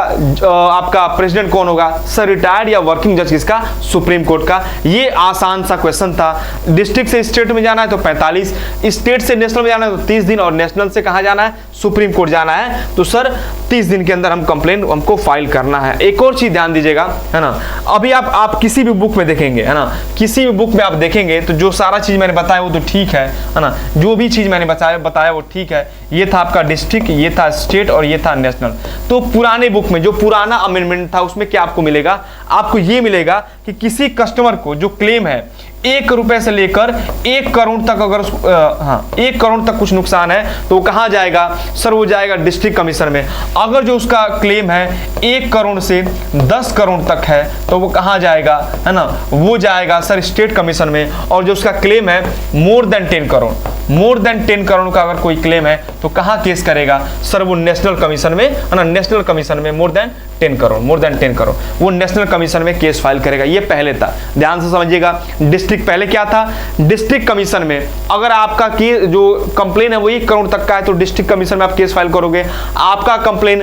आपका प्रेसिडेंट कौन होगा सर? रिटायर्ड या वर्किंग जज, किसका? सुप्रीम कोर्ट का। ये आसान सा क्वेश्चन था। डिस्ट्रिक्ट से स्टेट में जाना है तो 45, स्टेट से नेशनल में जाना है तो 30 दिन, और नेशनल से कहां जाना है? सुप्रीम कोर्ट जाना है तो सर 30 दिन के अंदर हम कंप्लेन हमको फाइल करना है। एक और चीज ध्यान दीजिएगा, है ना, अभी आप किसी भी बुक में देखेंगे, है ना, किसी भी बुक में आप देखेंगे तो जो सारा चीज मैंने बताया वो तो ठीक है ना, जो भी चीज मैंने बताया वो ठीक है। ये था आपका डिस्ट्रिक्ट, ये था स्टेट और ये था नेशनल। तो पुराने बुक में जो पुराना अमेंडमेंट था उसमें क्या आपको मिलेगा? आपको ये मिलेगा कि किसी कस्टमर को जो क्लेम है 1 रुपए से लेकर 1 करोड़ तक, अगर 1 करोड़ तक कुछ नुकसान है तो वो कहाँ जाएगा सर? वो जाएगा डिस्ट्रिक्ट कमीशन में। अगर जो उसका क्लेम है 1 करोड़ से 10 करोड़ तक है तो वो कहाँ जाएगा, है ना, वो जाएगा सर स्टेट कमीशन में। और जो उसका क्लेम है more than 10 crore, more than 10 crore का अगर कोई क्लेम है तो कहाँ केस करेगा सर? वो नेशनल कमीशन में, है ना, नेशनल कमीशन में। More than 10 crore, more than 10 crore वो नेशनल कमीशन में केस फाइल करेगा। ये पहले था, ध्यान से समझिएगा। डिस्ट्रिक्ट पहले क्या था? डिस्ट्रिक्ट कमीशन में अगर आपका केस जो कंप्लेन है वो 1 करोड़ तक का है तो डिस्ट्रिक्ट कमीशन में आप केस फाइल करोगे। आपका कंप्लेन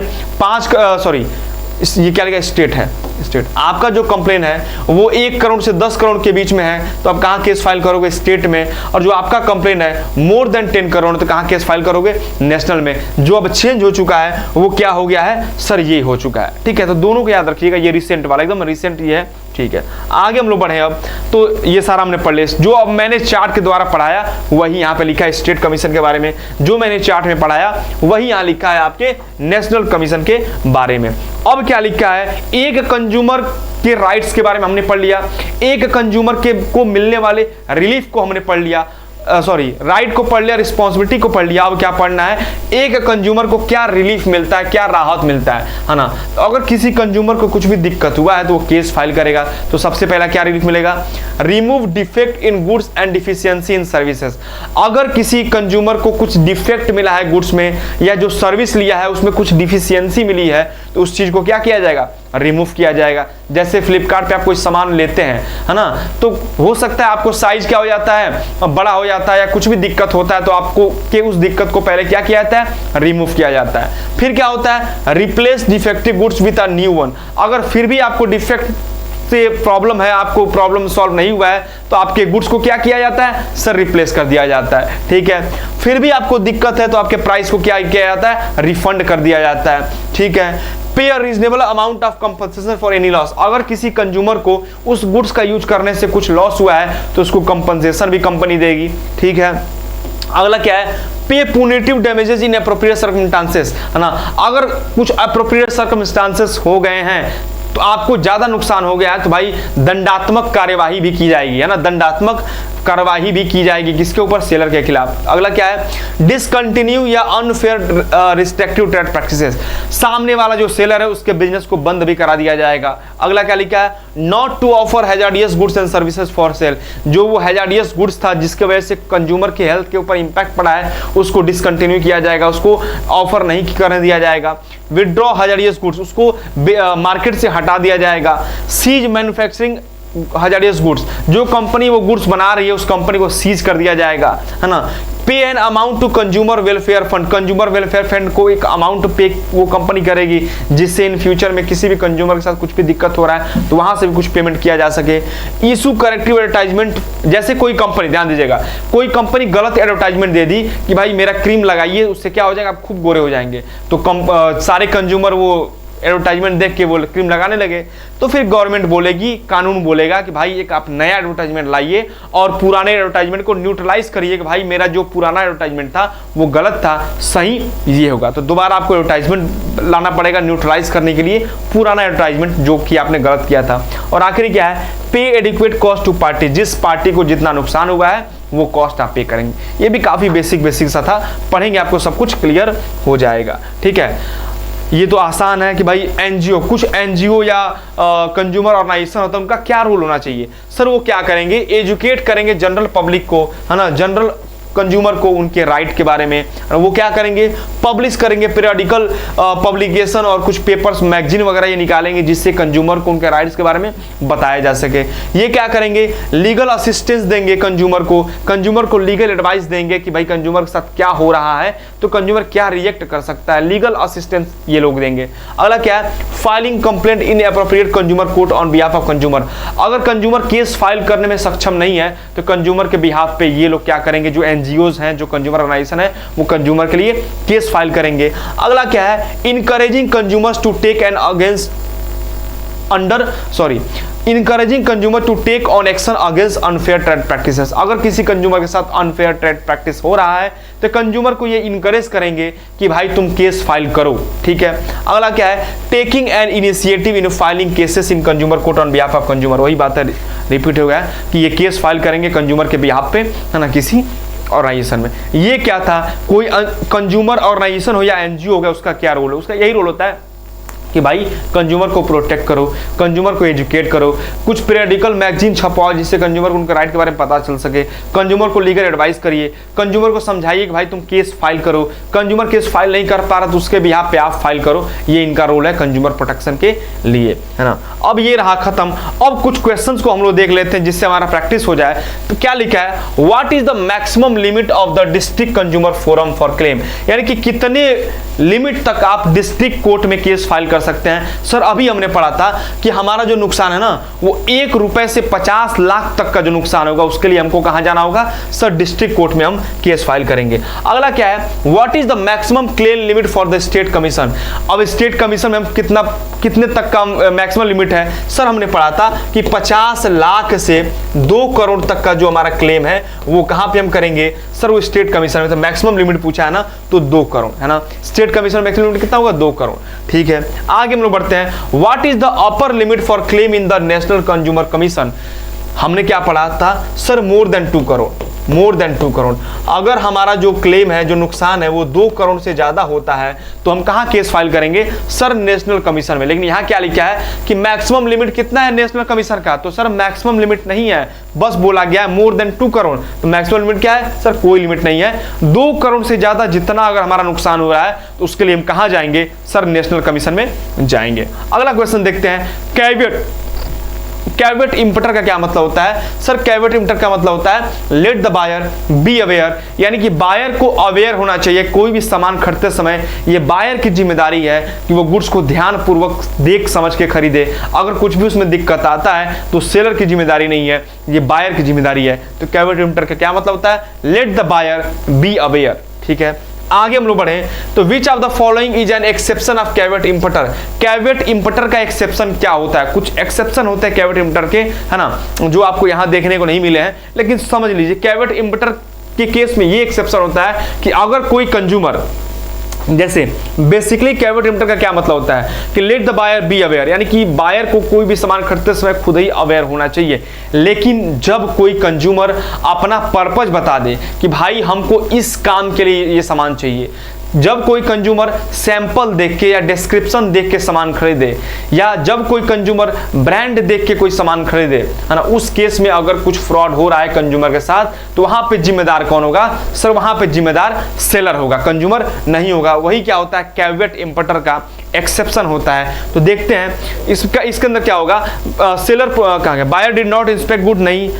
ये क्या लिखा? स्टेट है, स्टेट। आपका जो कंप्लेन है वो 1 करोड़ से 10 करोड़ के बीच में है तो आप कहाँ केस फाइल करोगे? स्टेट में। और जो आपका कंप्लेन है मोर देन 10 करोड़ तो कहाँ केस फाइल करोगे? नेशनल में। जो अब चेंज हो चुका है वो क्या हो गया है सर? ये हो चुका है, ठीक है। तो दोनों को याद रखिएगा, ये रिसेंट वाला, एकदम रिसेंट ये है, ठीक है। आगे हम लोग बढ़े अब, तो ये सारा हमने पढ़ लिया। जो अब मैंने चार्ट के द्वारा पढ़ाया वही यहाँ पे लिखा है स्टेट कमीशन के बारे में, जो मैंने चार्ट में पढ़ाया वही यहाँ लिखा है आपके नेशनल कमीशन के बारे में। अब क्या लिखा है? एक कंज्यूमर के राइट्स के बारे में हमने पढ़ लिया, एक कंज्यूमर के को मिलने वाले रिलीफ को हमने पढ़ लिया, राइट को पढ़ लिया, रिस्पॉन्सिबिलिटी को पढ़ लिया। अब क्या पढ़ना है? एक कंज्यूमर को क्या रिलीफ मिलता है, क्या राहत मिलता है ना। तो अगर किसी कंज्यूमर को कुछ भी दिक्कत हुआ है तो वो केस फाइल करेगा। तो सबसे पहला क्या रिलीफ मिलेगा? Remove defect in goods and deficiency in services. अगर किसी कंज्यूमर को कुछ डिफेक्ट मिला है गुड्स में, या जो सर्विस लिया है उसमें कुछ डिफिशियंसी मिली है, तो उस चीज को क्या किया जाएगा? रिमूव किया जाएगा। जैसे फ्लिपकार्ट पे आप कोई सामान लेते हैं, है ना, तो हो सकता है आपको साइज क्या हो जाता है, बड़ा हो जाता है, या कुछ भी दिक्कत होता है तो आपको के उस दिक्कत को पहले क्या किया जाता है? रिमूव किया जाता है। फिर क्या होता है? Replace defective goods with a new one. अगर फिर भी आपको डिफेक्ट से प्रॉब्लम है, आपको प्रॉब्लम सॉल्व नहीं हुआ है, तो आपके गुड्स को क्या किया जाता है सर? रिप्लेस कर दिया जाता है, ठीक है। फिर भी आपको दिक्कत है तो आपके प्राइस को क्या किया जाता है? रिफंड कर दिया जाता है, ठीक है। पे a reasonable amount of compensation for any loss. अगर किसी कंज्यूमर को उस गुड्स का यूज करने से कुछ लॉस हुआ है तो उसको कंपनसेशन भी कंपनी देगी, ठीक है। अगला क्या है? पे पुनिटिव डैमेजेस इन एप्रोप्रिएट सर्कमस्टांसेस, है ना। अगर कुछ एप्रोप्रिएट सर्कमस्टांसेस हो गए हैं तो आपको ज्यादा नुकसान हो गया है तो भाई दंडात्मक कार्यवाही भी की जाएगी, है ना, दंडात्मक कार्यवाही भी की जाएगी। किसके ऊपर? सेलर के खिलाफ। अगला क्या है? डिसकंटिन्यू या अनफेयर रिस्ट्रिक्टिव ट्रेड प्रैक्टिसेस। सामने वाला जो सेलर है उसके बिजनेस को बंद भी करा दिया जाएगा। अगला क्या लिखा है? Not to offer hazardous goods and services for sale. जो वो हैजार्डियस गुड्स था जिसके वजह से कंज्यूमर की हेल्थ के ऊपर इंपैक्ट पड़ा है उसको डिसकंटिन्यू किया जाएगा, उसको ऑफर नहीं करने दिया जाएगा। विड्रॉ हैजार्डियस गुड्स, उसको मार्केट से हटा दिया जाएगा। सीज मैन्युफैक्चरिंग हैजार्डियस गुड्स, जो कंपनी वो गुड्स बना रही है उस कंपनी को सीज कर दिया जाएगा, है ना। Pay an amount to consumer welfare fund, consumer welfare fund को एक अमाउंट पे वो कंपनी करेगी जिससे इन फ्यूचर में किसी भी कंज्यूमर के साथ कुछ भी दिक्कत हो रहा है तो वहां से भी कुछ पेमेंट किया जा सके। इशू करेक्टिव एडवर्टाइजमेंट, जैसे कोई कंपनी, ध्यान दीजिएगा, कोई कंपनी गलत एडवर्टाइजमेंट दे दी कि भाई मेरा क्रीम लगाइए उससे क्या हो जाएगा, आप खूब गोरे हो जाएंगे, तो सारे कंज्यूमर वो एडवर्टाइजमेंट देख के वो क्रीम लगाने लगे, तो फिर गवर्नमेंट बोलेगी, कानून बोलेगा कि भाई एक आप नया एडवर्टाइजमेंट लाइए और पुराने एडवर्टाइजमेंट को न्यूट्रलाइज करिए कि भाई मेरा जो पुराना एडवर्टाइजमेंट था वो गलत था, सही ये होगा। तो दोबारा आपको एडवर्टाइजमेंट लाना पड़ेगा न्यूट्रलाइज करने के लिए पुराना एडवर्टाइजमेंट जो कि आपने गलत किया था। और आखिरी क्या है? पे एडिक्वेट कॉस्ट टू पार्टी, जिस पार्टी को जितना नुकसान हुआ है वो कॉस्ट आप पे करेंगे। ये भी काफी बेसिक सा था, पढ़ेंगे आपको सब कुछ क्लियर हो जाएगा, ठीक है। ये तो आसान है कि भाई एनजीओ, कुछ एनजीओ या कंज्यूमर ऑर्गेनाइजेशन होता है, उनका क्या रोल होना चाहिए? सर वो क्या करेंगे? एजुकेट करेंगे जनरल पब्लिक को, है ना, जनरल कंज्यूमर को उनके राइट के बारे में। वो क्या करेंगे? पब्लिश करेंगे पीरियडिकल पब्लिकेशन और कुछ पेपर्स, मैगजीन वगैरह ये निकालेंगे जिससे कंज्यूमर को उनके राइट्स के बारे में बताया जा सके। ये क्या करेंगे? लीगल असिस्टेंस देंगे कंज्यूमर को लीगल एडवाइस देंगे कि भाई कंज्यूमर के साथ क्या हो रहा है, तो कंज्यूमर क्या रिएक्ट कर सकता है, लीगल असिस्टेंस ये लोग देंगे। अगला क्या है? Filing complaint in appropriate consumer court on behalf of consumer. अगर कंज्यूमर केस फाइल करने में सक्षम नहीं है तो कंज्यूमर के बिहाफ पे ये लोग क्या करेंगे? जो एनजीओज हैं, जो कंज्यूमर ऑर्गेनाइजेशन है, वो कंज्यूमर के लिए केस फाइल करेंगे। अगला क्या है? Encouraging consumers to take an against encouraging consumer to take on action against unfair trade practices। अगर किसी कंज्यूमर के साथ अनफेयर ट्रेड प्रैक्टिस हो रहा है तो कंज्यूमर को ये इनकरेज करेंगे कि भाई तुम केस फाइल करो, ठीक है। अगला क्या है? Taking an initiative in filing cases in consumer court on behalf of consumer. वही बात है, रिपीट हो गया कि ये केस फाइल करेंगे कंज्यूमर के बिहाफ पे, है ना, किसी ऑर्गेनाइजेशन में। ये क्या था? कोई कंज्यूमर ऑर्गेनाइजेशन हो या एनजीओ हो गया, उसका क्या रोल है? उसका यही रोल होता है कि भाई कंज्यूमर को प्रोटेक्ट करो, कंज्यूमर को एजुकेट करो, कुछ पीरियडिकल मैगजीन छपवाओ जिससे कंज्यूमर को उनके राइट के बारे में पता चल सके, कंज्यूमर को लीगल एडवाइस करिए, कंज्यूमर को समझाइए कि भाई तुम केस फाइल करो, कंज्यूमर केस फाइल नहीं कर पा रहा तो उसके बिहाफ पे आप फाइल करो। ये इनका रोल है कंज्यूमर प्रोटेक्शन के लिए, है ना। अब ये रहा खत्म। अब कुछ क्वेश्चंस को हम लोग देख लेते हैं जिससे हमारा प्रैक्टिस हो जाए। तो क्या लिखा है? What is the maximum limit of the district consumer forum for claim, यानी कि कितने लिमिट तक आप डिस्ट्रिक्ट कोर्ट में केस फाइल कर सकते हैं। सर अभी हमने पढ़ा था कि हमारा जो नुकसान है ना, वो 1 रुपए से 50 लाख तक का जो नुकसान होगा उसके लिए हमको कहां जाना होगा? सर डिस्ट्रिक्ट कोर्ट में हम केस फाइल करेंगे। अगला क्या है? What is the maximum claim limit for the state commission. अब स्टेट कमीशन में हम कितने तक का मैक्सिमम लिमिट है? सर हमने पढ़ा था कि 50 लाख से 2 करोड़ तक का जो हमारा क्लेम है वो कहां पे हम करेंगे? सर वो स्टेट कमीशन में। तो मैक्सिमम लिमिट पूछा है ना, तो 2 करोड़, है ना। स्टेट कमीशन मैक्सिमम लिमिट कितना होगा? 2 करोड़, ठीक है। आगे हम लोग बढ़ते हैं। What is the upper limit for claim in the national consumer commission. हमने क्या पढ़ा था? Sir more than 2 crore, more than 2 crore. अगर हमारा जो क्लेम है, जो नुकसान है, वो 2 करोड़ से ज्यादा होता है तो हम कहां केस फाइल करेंगे? सर नेशनल कमीशन में। लेकिन यहां क्या लिखा है कि मैक्सिमम लिमिट कितना है नेशनल कमीशन का? तो सर मैक्सिमम लिमिट नहीं है, बस बोला गया है मोर देन 2 करोड़। तो मैक्सिमम लिमिट क्या है? सर कोई लिमिट नहीं है। 2 करोड़ से ज्यादा जितना अगर हमारा नुकसान हो रहा है तो उसके लिए हम कहां जाएंगे? सर नेशनल कमीशन में जाएंगे। अगला क्वेश्चन देखते हैं। कैवेट इंपटर का क्या मतलब होता है? सर कैवेट इंपटर का मतलब होता है let the buyer be aware, यानी कि बायर को अवेयर होना चाहिए। कोई भी सामान खरीदते समय ये बायर की जिम्मेदारी है कि वो गुड्स को ध्यानपूर्वक देख समझ के खरीदे। अगर कुछ भी उसमें दिक्कत आता है तो सेलर की जिम्मेदारी नहीं है, ये बायर की जिम्मेदारी है। तो कैवेट इंपटर का क्या मतलब होता है? Let the buyer be aware, ठीक है। आगे हम लोग बढ़े तो which of the following is an exception of caveat emptor. Caveat emptor का एक्सेप्शन क्या होता है? कुछ एक्सेप्शन होते हैं कैवेट इंपटर के, है ना, जो आपको यहां देखने को नहीं मिले हैं, लेकिन समझ लीजिए कैवेट इंपटर के केस में ये एक्सेप्शन होता है कि अगर कोई कंज्यूमर, जैसे बेसिकली कैवेट इंपटर का क्या मतलब होता है कि let the buyer be aware, यानी कि बायर को कोई भी सामान खरीदते समय खुद ही अवेयर होना चाहिए। लेकिन जब कोई कंज्यूमर अपना पर्पज बता दे कि भाई हमको इस काम के लिए ये सामान चाहिए, जब कोई कंज्यूमर सैंपल देख के या डिस्क्रिप्शन देख के सामान खरीदे, या जब कोई कंज्यूमर ब्रांड देख के कोई सामान खरीदे, है ना, उस केस में अगर कुछ फ्रॉड हो रहा है कंज्यूमर के साथ तो वहां पे जिम्मेदार कौन होगा? सर वहां पे जिम्मेदार सेलर होगा, कंज्यूमर नहीं होगा। वही क्या होता है? कैवेट इंपटर का एक्सेप्शन होता है। तो देखते हैं इसके अंदर क्या होगा। सेलर कहाँ गया? Buyer did not inspect good, नहीं।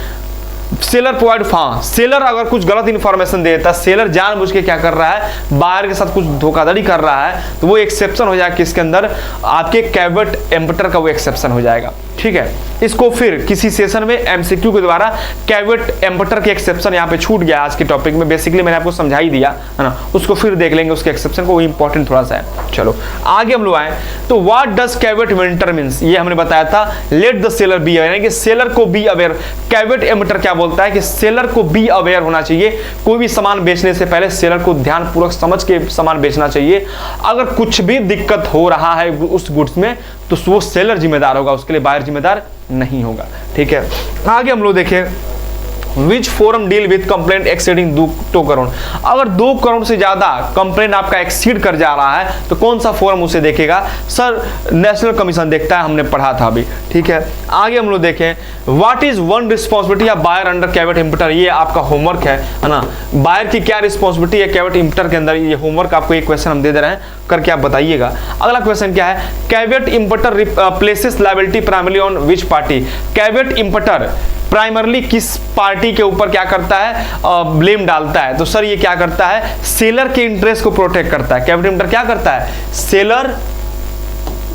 सेलर प्रोवाइड, हाँ, सेलर अगर कुछ गलत इंफॉर्मेशन दे देता है, सेलर जानबूझ के क्या कर रहा है? बायर के साथ कुछ धोखाधड़ी कर रहा है, तो वो एक्सेप्शन हो जाएगा किसके अंदर? आपके कैवेट इंपटर का वो एक्सेप्शन हो जाएगा, ठीक है। इसको फिर किसी सेशन में एमसीक्यू के द्वारा कैवेट इंपटर के एक्सेप्शन यहाँ पे छूट गया आज के टॉपिक में, बेसिकली मैंने आपको समझा ही दिया, है ना, उसको फिर देख लेंगे उसके एक्सेप्शन को, वो इंपॉर्टेंट थोड़ा सा है। चलो आगे हम लोग आए तो व्हाट डज कैवेट इंपटर मींस, ये हमने बताया था late the seller be aware, यानी कि सेलर को बी अवेयर। कैवेट इंपटर क्या बोलता है कि सेलर को बी अवेयर होना चाहिए। कोई भी सामान बेचने से पहले सेलर को ध्यानपूर्वक समझ के सामान बेचना चाहिए। अगर कुछ भी दिक्कत हो रहा है उस गुड्स में तो वो सेलर जिम्मेदार होगा, उसके लिए बायर जिम्मेदार नहीं होगा, ठीक है। आगे हम लोग देखें विच forum deal with complaint exceeding 2 crore. अगर 2 करोड़ से ज्यादा कंप्लेंट आपका एक्सीड कर जा रहा है तो कौन सा फोरम उसे देखेगा? सर नेशनल कमीशन देखता है, हमने पढ़ा था अभी। ठीक है, आगे हम लोग देखें, what is one responsibility of buyer under caveat emptor. ये आपका होमवर्क है ना, बायर की क्या रिस्पॉन्सिबिलिटी है कैवेट इंपोर्टर के अंदर। ये होमवर्क आपको एक क्वेश्चन हम दे दे रहे हैं, करके आप बताइएगा। अगला क्वेश्चन क्या है, कैवेट importer places liability primarily on which party. कैवेट importer primarily किस पार्टी के ऊपर क्या करता है, ब्लेम डालता है? तो सर ये क्या करता है, सेलर के इंटरेस्ट को प्रोटेक्ट करता है। कैवेट इंपोर्टर क्या करता है, सेलर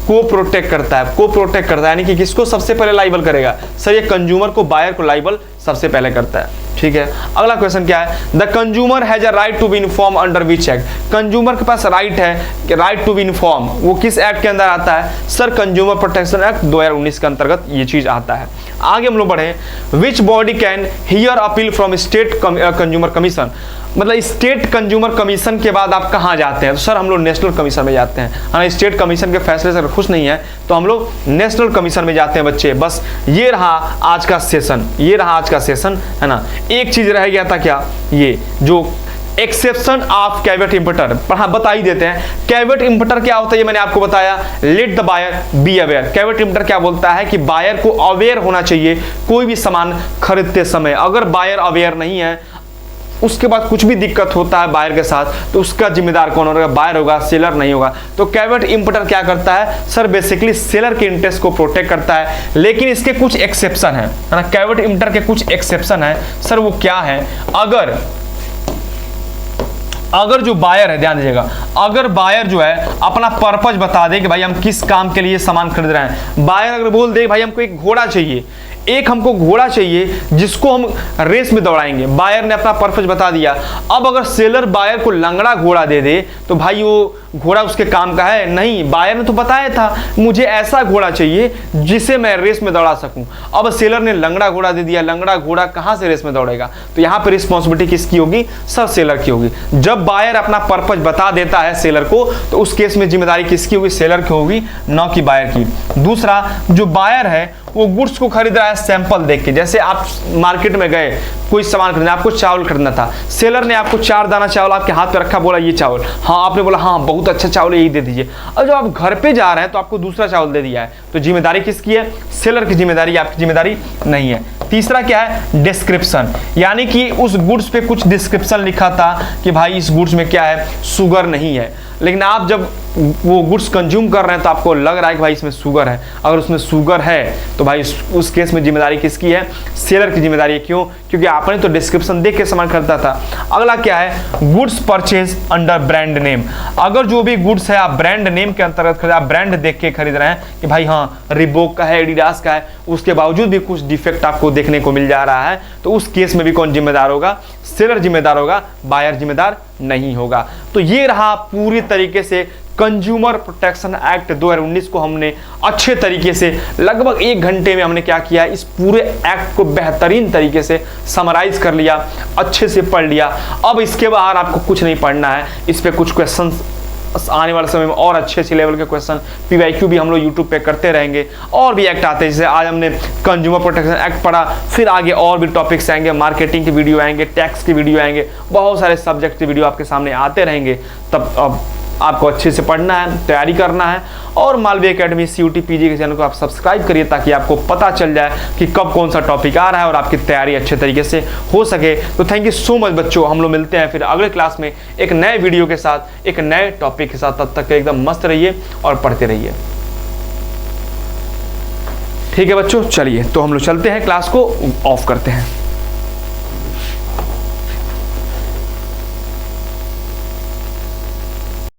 को प्रोटेक्ट करता है, को प्रोटेक्ट करता है, यानी कि किसको सबसे पहले लाइबल करेगा? सर ये कंज्यूमर को, बायर को लाइबल सबसे पहले करता है। ठीक है, अगला क्वेश्चन क्या है, the consumer has a right to be inform under which act. Consumer के पास राइट है कि राइट टू बी इन्फॉर्म, वो किस एक्ट के अंदर आता है? सर कंज्यूमर प्रोटेक्शन एक्ट 2019 के अंतर्गत ये चीज आता है। आगे हम लोग बढ़े, which body can hear appeal from state consumer commission. मतलब स्टेट कंज्यूमर कमीशन के बाद आप कहाँ जाते हैं? तो सर हम लोग नेशनल कमीशन में जाते हैं। हाँ, स्टेट कमीशन के फैसले से खुश नहीं है तो हम लोग नेशनल कमीशन में जाते हैं बच्चे। बस ये रहा आज का सेशन, ये रहा आज का सेशन, है ना। एक चीज रह गया था क्या, ये जो एक्सेप्शन ऑफ कैवेट इंपोर्टर, हाँ बता ही देते हैं। कैवेट इंपोर्टर क्या होता है ये मैंने आपको बताया, let the buyer be aware. Caveat emptor क्या बोलता है कि बायर को अवेयर होना चाहिए कोई भी सामान खरीदते समय। अगर बायर अवेयर नहीं है, उसके बाद कुछ भी दिक्कत होता है बायर के साथ, तो उसका जिम्मेदार कौन होगा? बायर होगा, सेलर नहीं होगा। तो कैवेट इंपोर्टर क्या करता है? सर बेसिकली सेलर के इंटरेस्ट को प्रोटेक्ट करता है, लेकिन इसके कुछ एक्सेप्शन है ना। कैवेट इंपोर्टर के कुछ एक्सेप्शन है। सर वो क्या है? अगर जो बायर है, ध्यान दीजिएगा, अगर बायर जो है अपना पर्पज बता दे कि भाई हम किस काम के लिए सामान खरीद रहे हैं। बायर अगर बोल दे भाई हमको एक घोड़ा चाहिए, हमको घोड़ा चाहिए जिसको हम रेस में दौड़ाएंगे, बायर ने अपना पर्पज बता दिया। अब अगर सेलर बायर को लंगड़ा घोड़ा दे दे तो भाई वो घोड़ा उसके काम का है नहीं। बायर ने तो बताया था मुझे ऐसा घोड़ा चाहिए जिसे मैं रेस में दौड़ा सकूं। अब सेलर ने लंगड़ा घोड़ा दे दिया, लंगड़ा घोड़ा कहां से रेस में दौड़ेगा? तो यहां पर रिस्पॉन्सिबिलिटी किसकी होगी? सब सेलर की होगी। जब बायर अपना पर्पज बता देता है सेलर को, तो उस केस में जिम्मेदारी किसकी होगी? सेलर की होगी, न कि बायर की। दूसरा, जो बायर है वो गुड्स को खरीद रहा है सैंपल देख के। जैसे आप मार्केट में गए कोई सामान खरीदना, आपको चावल खरीदना था, सेलर ने आपको 4 दाना चावल आपके हाथ पे रखा, बोला ये चावल, हाँ आपने बोला हाँ बहुत अच्छा चावल यही दे दीजिए। और जब आप घर पे जा रहे हैं तो आपको दूसरा चावल दे दिया है, तो जिम्मेदारी किसकी है? सेलर की जिम्मेदारी, आपकी जिम्मेदारी नहीं है। तीसरा क्या है? डिस्क्रिप्शन, यानी कि उस गुड्स पे कुछ डिस्क्रिप्शन लिखा था कि भाई इस गुड्स में क्या है, शुगर नहीं है, लेकिन आप जब वो गुड्स कंज्यूम कर रहे हैं तो आपको लग रहा है कि भाई इसमें शुगर है। अगर उसमें शुगर है तो भाई उस केस में जिम्मेदारी किसकी है? सेलर की जिम्मेदारी है। क्यों? क्योंकि आपने तो डिस्क्रिप्शन देख के सामान खरीदा था। अगला क्या है? Goods purchase under brand name. अगर जो भी गुड्स है आप ब्रांड नेम के अंतर्गत खरीद, आप ब्रांड देख के खरीद रहे हैं कि भाई हाँ रिबोक का है, एडिडास का है, उसके बावजूद भी कुछ डिफेक्ट आपको देखने को मिल जा रहा है, तो उस केस में भी कौन जिम्मेदार होगा? सेलर जिम्मेदार होगा, बायर जिम्मेदार नहीं होगा। तो ये रहा पूरी तरीके से कंज्यूमर प्रोटेक्शन एक्ट 2019 को हमने अच्छे तरीके से लगभग 1 घंटे में हमने क्या किया, इस पूरे एक्ट को बेहतरीन तरीके से समराइज कर लिया, अच्छे से पढ़ लिया। अब इसके बाहर आपको कुछ नहीं पढ़ना है, इस पे कुछ क्वेश्चन आने वाले समय में और अच्छे लेवल के क्वेश्चन PYQ भी हम लोग YouTube पे करते रहेंगे। और भी एक्ट आते हैं, जैसे आज हमने कंज्यूमर प्रोटेक्शन एक्ट पढ़ा, फिर आगे और भी टॉपिक्स आएंगे, मार्केटिंग की वीडियो आएंगे, टैक्स की वीडियो आएंगे, बहुत सारे सब्जेक्ट की वीडियो आपके सामने आते रहेंगे। तब अब आपको अच्छे से पढ़ना है, तैयारी करना है। और मालवी एकेडमी CUT PG के चैनल को आप सब्सक्राइब करिए ताकि आपको पता चल जाए कि कब कौन सा टॉपिक आ रहा है और आपकी तैयारी अच्छे तरीके से हो सके। तो थैंक यू सो मच बच्चों, हम लोग मिलते हैं फिर अगले क्लास में एक नए वीडियो के साथ, एक नए टॉपिक के साथ। तब तक एकदम मस्त रहिए और पढ़ते रहिए। ठीक है बच्चों, चलिए तो हम लोग चलते हैं, क्लास को ऑफ करते हैं।